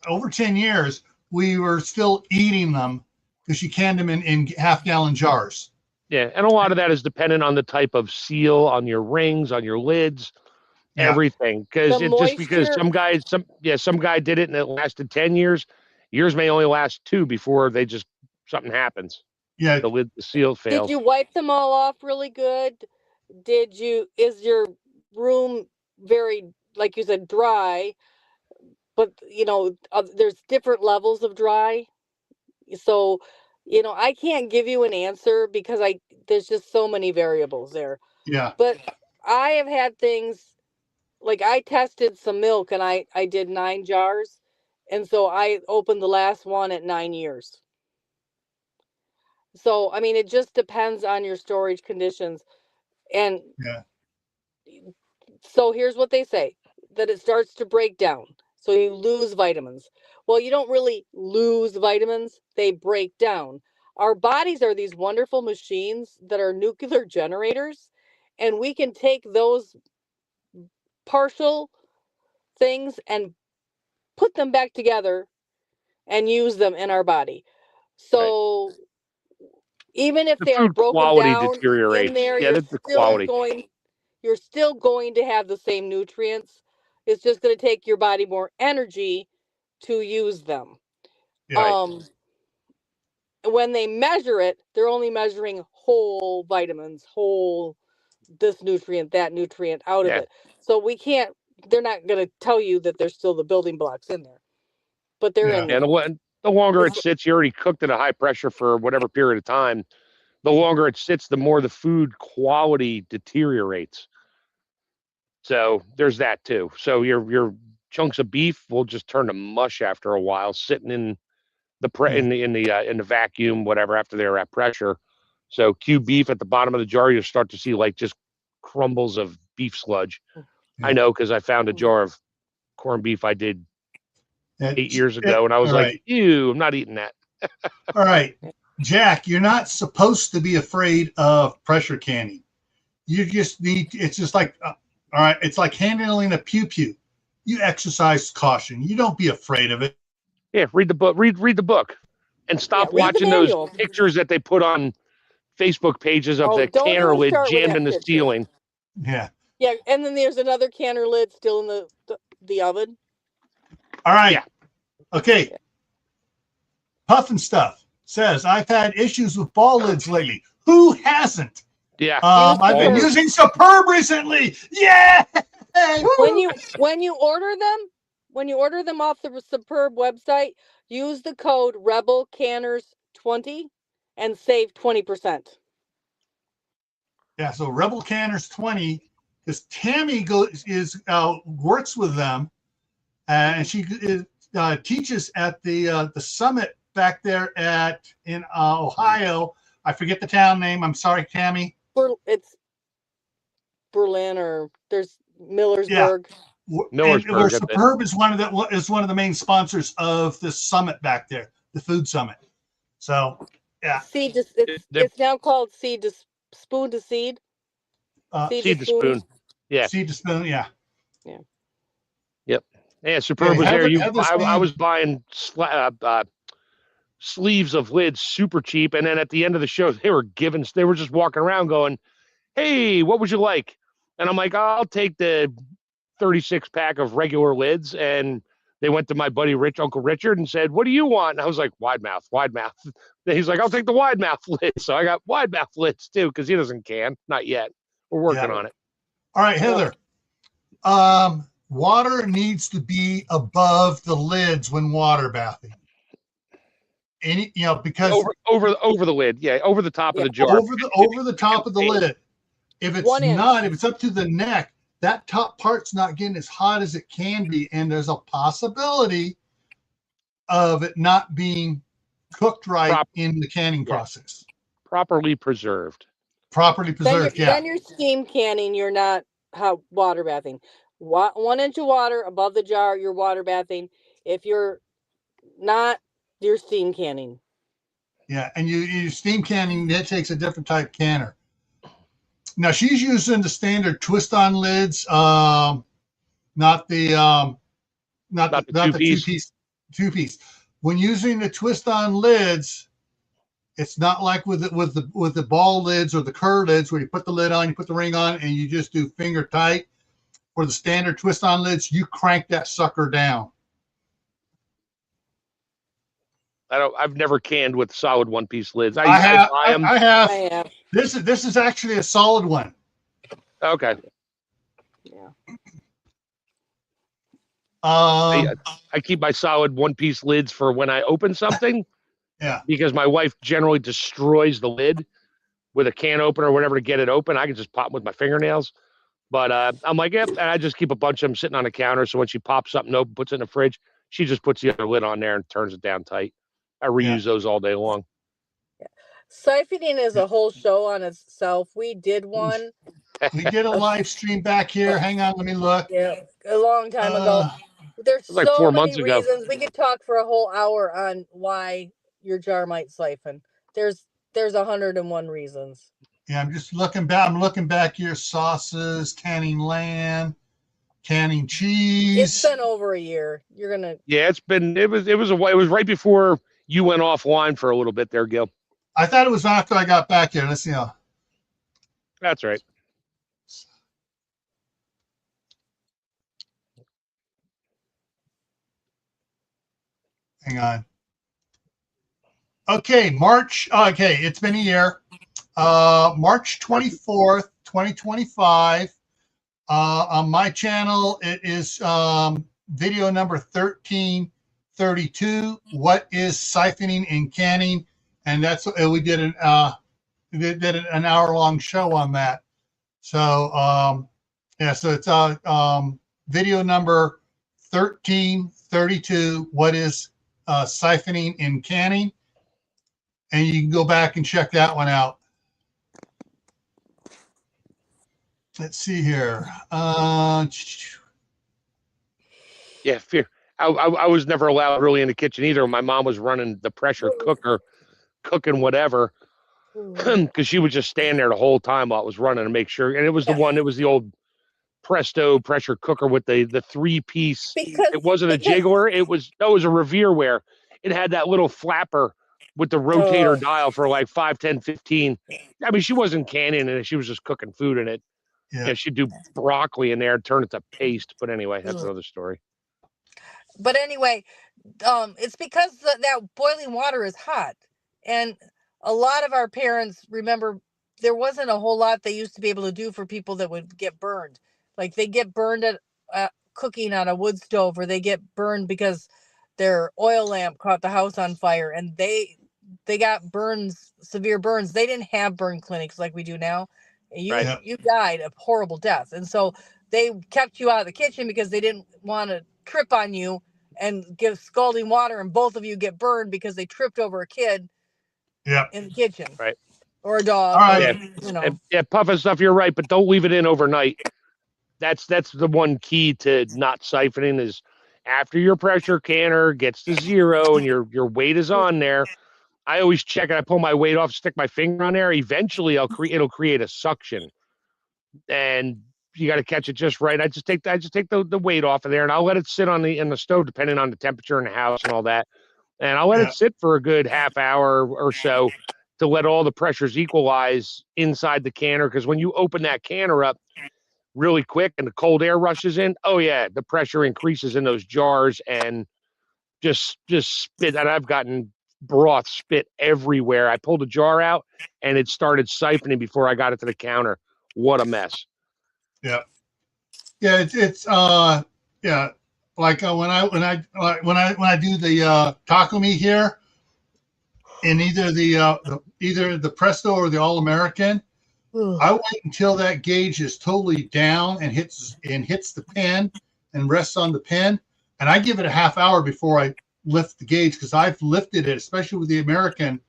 over 10 years, we were still eating them because she canned them in half-gallon jars. Yeah, and a lot of that is dependent on the type of seal on your rings, on your lids, everything. Because some guy did it and it lasted 10 years. Yours may only last 2 before something happens. Yeah, the seal fails. Did you wipe them all off really good? Is your room very, like you said, dry? But there's different levels of dry. So, I can't give you an answer because there's just so many variables there. Yeah. But I have had things like I tested some milk and I did 9 jars. And so I opened the last one at 9 years. So, I mean, it just depends on your storage conditions. And so here's what they say, that it starts to break down. So you lose vitamins. Well, you don't really lose vitamins. They break down. Our bodies are these wonderful machines that are nuclear generators. And we can take those partial things and put them back together and use them in our body. So even if they are broken down in there, you're still going to have the same nutrients. It's just going to take your body more energy to use them. When they measure it, they're only measuring whole vitamins, whole this nutrient, that nutrient out of it. So they're not going to tell you that there's still the building blocks in there, but they're in there. And the longer it sits, you already cooked at a high pressure for whatever period of time. The longer it sits, the more the food quality deteriorates. So there's that too. So your chunks of beef will just turn to mush after a while, sitting in the vacuum, whatever, after they're at pressure. So cube beef at the bottom of the jar, you'll start to see just crumbles of beef sludge. Yeah. I know because I found a jar of corned beef I did 8 years ago, and I was like, ew, I'm not eating that. All right, Jack, you're not supposed to be afraid of pressure canning. You just need, it's just like, all right, it's like handling a pew-pew. You exercise caution. You don't be afraid of it. Yeah, read the book. Read the book, and stop watching those pictures that they put on Facebook pages of the canner lid jammed in the ceiling. Yeah. Yeah, and then there's another canner lid still in the oven. All right. Yeah. Okay. Yeah. Puffin Stuff says, I've had issues with ball lids lately. Who hasn't? Yeah. I've been using Superb recently. Yeah. When you order them off the Superb website, use the code RebelCanners20 and save 20%. Yeah, so Rebel Canners 20, because Tammy works with them, and she teaches at the summit back there in Ohio. I forget the town name. I'm sorry, Tammy. It's Berlin, or there's Millersburg. Yeah. Millersburg. Superb is one of the main sponsors of the summit back there, the food summit. So yeah, it's now called Spoon to Seed. Seed to Spoon. Yeah. Seed to Spoon. Yeah. Yeah. Yep. Yeah. Superb was there. I was buying sleeves of lids super cheap, and then at the end of the show, they were just walking around going, "Hey, what would you like?" And I'm like, "I'll take the 36 pack of regular lids." And they went to my buddy Uncle Richard, and said, "What do you want?" And I was like, wide mouth. And he's like, "I'll take the wide mouth lids." So I got wide mouth lids too, because he doesn't can, not yet. We're working on it. All right, Heather. Water needs to be above the lids when water bathing. Because over the lid, over the top of the jar, over the top of the lid. If it's up to the neck, that top part's not getting as hot as it can be, and there's a possibility of it not being cooked right in the canning process. Properly preserved. Then you're steam canning. You're not water bathing. 1 inch of water above the jar, you're water bathing. If you're not, you're steam canning. Yeah, and you steam canning, that takes a different type canner. Now she's using the standard twist-on lids, not the two-piece. When using the twist-on lids, it's not like with the ball lids or the curl lids where you put the lid on, you put the ring on, and you just do finger tight. For the standard twist-on lids, you crank that sucker down. I've never canned with solid one-piece lids. I have. This is actually a solid one. Okay. Yeah. I keep my solid one-piece lids for when I open something. Yeah. Because my wife generally destroys the lid with a can opener or whatever to get it open. I can just pop them with my fingernails. But I'm like, yep. And I just keep a bunch of them sitting on the counter. So when she pops something open, puts it in the fridge, she just puts the other lid on there and turns it down tight. I reuse those all day long. Yeah. Siphoning is a whole show on itself. We did one. We did a live stream back here. Hang on, let me look. Yeah, a long time ago. There's like so 4 many months ago. reasons. We could talk for a whole hour on why your jar might siphon. There's 101 reasons. Yeah, I'm just looking back. I'm looking back here. Sauces, canning lamb, canning cheese. It's been over a year. You're gonna. Yeah, it was right before you went offline for a little bit there, Gil. I thought it was after I got back here. Let's see. That's right. Hang on. Okay, March. Okay, it's been a year. March 24th, 2025. On my channel, it is video number 1332. What is siphoning and canning? And that's we did an hour-long show on that. So so it's video number 1332. What is siphoning and canning? And you can go back and check that one out. let's see here. Yeah, fear. I was never allowed really in the kitchen either. My mom was running the pressure cooker, cooking whatever, because she would just stand there the whole time while it was running to make sure. And it was the one. It was the old Presto pressure cooker with the 3-piece. It wasn't a jiggler. It was a Revereware. It had that little flapper with the rotator dial for like 5, 10, 15. I mean, she wasn't canning in it. She was just cooking food in it. Yeah, she'd do broccoli in there and turn it to paste. But anyway, that's another story. But anyway, it's because that boiling water is hot. And a lot of our parents, remember, there wasn't a whole lot they used to be able to do for people that would get burned. Like they get burned at cooking on a wood stove, or they get burned because their oil lamp caught the house on fire, and they got burns, severe burns. They didn't have burn clinics like we do now. You died a horrible death. And so they kept you out of the kitchen because they didn't want to trip on you and give scalding water, and both of you get burned because they tripped over a kid in the kitchen. Right. Or a dog. All right. Yeah, puff and stuff, you're right, but don't leave it in overnight. That's the one key to not siphoning is after your pressure canner gets to 0 and your weight is on there. I always check it. I pull my weight off, stick my finger on there. Eventually it'll create a suction. And you got to catch it just right. I just take the weight off of there, and I'll let it sit in the stove, depending on the temperature in the house and all that. And I'll let it sit for a good half hour or so to let all the pressures equalize inside the canner. Because when you open that canner up really quick and the cold air rushes in, the pressure increases in those jars and just spit. And I've gotten broth spit everywhere. I pulled a jar out and it started siphoning before I got it to the counter. What a mess. Yeah. It's like when I do the taco meat here in either the Presto or the All American, I wait until that gauge is totally down and hits the pin and rests on the pin, and I give it a half hour before I lift the gauge, because I've lifted it, especially with the American,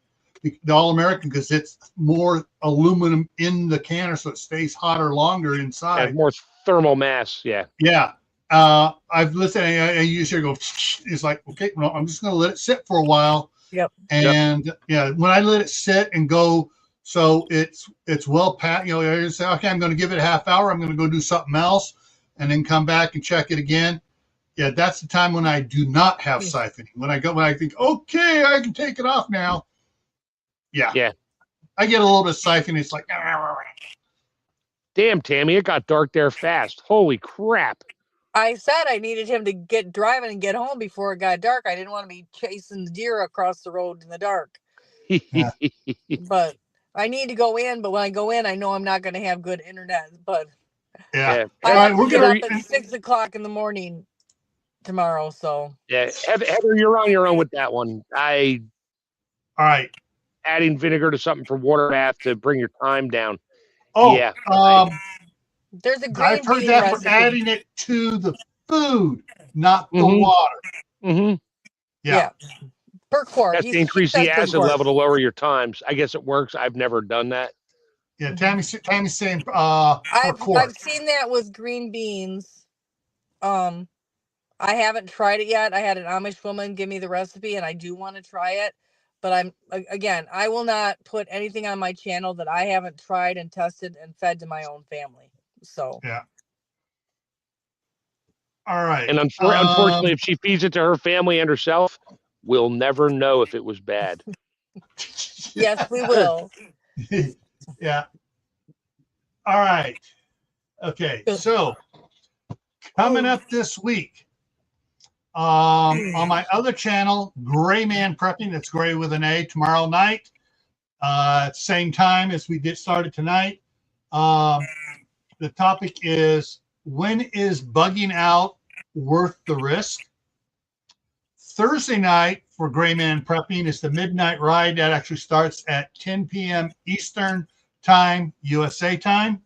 the All American, because it's more aluminum in the canner, so it stays hotter longer inside. More thermal mass. Yeah. I've listened. I usually go. It's like, okay, well, I'm just going to let it sit for a while. Yep. And when I let it sit and go, so it's well packed. I say, okay, I'm going to give it a half hour. I'm going to go do something else, and then come back and check it again. Yeah, that's the time when I do not have siphoning. When I think, okay, I can take it off now. Yeah. I get a little bit of siphoning. It's like, damn, Tammy, it got dark there fast. Holy crap. I said I needed him to get driving and get home before it got dark. I didn't want to be chasing the deer across the road in the dark. But I need to go in. But when I go in, I know I'm not going to have good internet. But I have to get up at 6 o'clock in the morning tomorrow. So Heather, you're on your own with that one. All right. Adding vinegar to something for water bath to bring your time down. There's a green I've heard that recipe for adding it to the food, not the water. Mm-hmm. Yeah. Per quart. That's to increase the acid level to lower your times. I guess it works. I've never done that. Yeah, Tammy's saying per quart. I've seen that with green beans. I haven't tried it yet. I had an Amish woman give me the recipe, and I do want to try it. But I will not put anything on my channel that I haven't tried and tested and fed to my own family. So all right. And unfortunately, if she feeds it to her family and herself, we'll never know if it was bad. Yes, we will. Yeah. All right. Okay. So coming up this week, on my other channel, Gray Man Prepping, that's Gray with an A, tomorrow night, same time as we started tonight. The topic is, when is bugging out worth the risk? Thursday night for Gray Man Prepping is the Midnight Ride. That actually starts at 10 p.m. Eastern Time, USA time.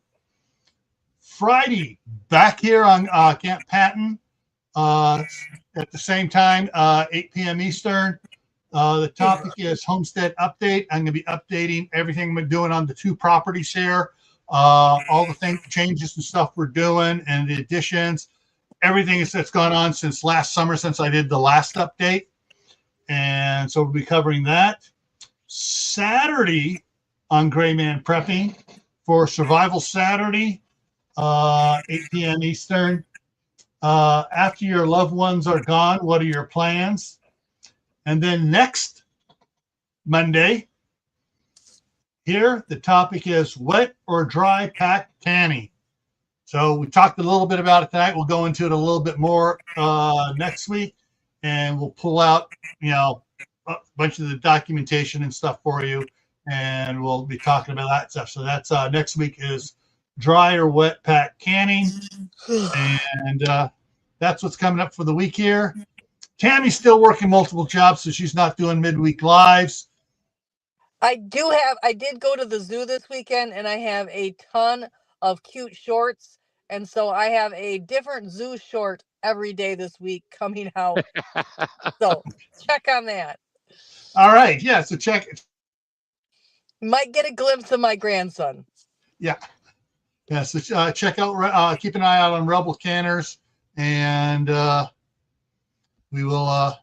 Friday, back here on Camppatton at the same time, 8 p.m. Eastern. The topic is Homestead Update. I'm going to be updating everything we're doing on the 2 properties here. all the changes and stuff we're doing and the additions, everything that's gone on since last summer, since I did the last update. And so we'll be covering that. Saturday on Gray Man Prepping for Survival Saturday, 8 p.m. Eastern. After your loved ones are gone, what are your plans? And then next Monday, here, the topic is wet or dry pack canning. So we talked a little bit about it tonight. We'll go into it a little bit more next week, and we'll pull out, a bunch of the documentation and stuff for you, and we'll be talking about that stuff. So that's next week is dry or wet pack canning, and that's what's coming up for the week here. Tammy's still working multiple jobs, so she's not doing midweek lives. I did go to the zoo this weekend, and I have a ton of cute shorts. And so I have a different zoo short every day this week coming out. So check on that. All right. Yeah. So check. You might get a glimpse of my grandson. Yeah. Yeah. So check out, keep an eye out on Rebel Canners, and we will,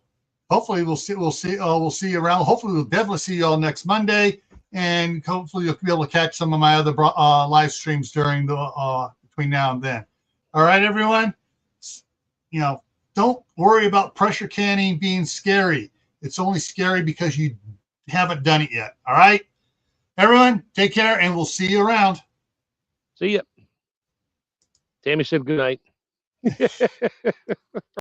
hopefully we'll see you around. Hopefully we'll definitely see you all next Monday, and hopefully you'll be able to catch some of my other live streams during the, between now and then. All right, everyone. Don't worry about pressure canning being scary. It's only scary because you haven't done it yet. All right, everyone, take care, and we'll see you around. See ya. Tammy said good night.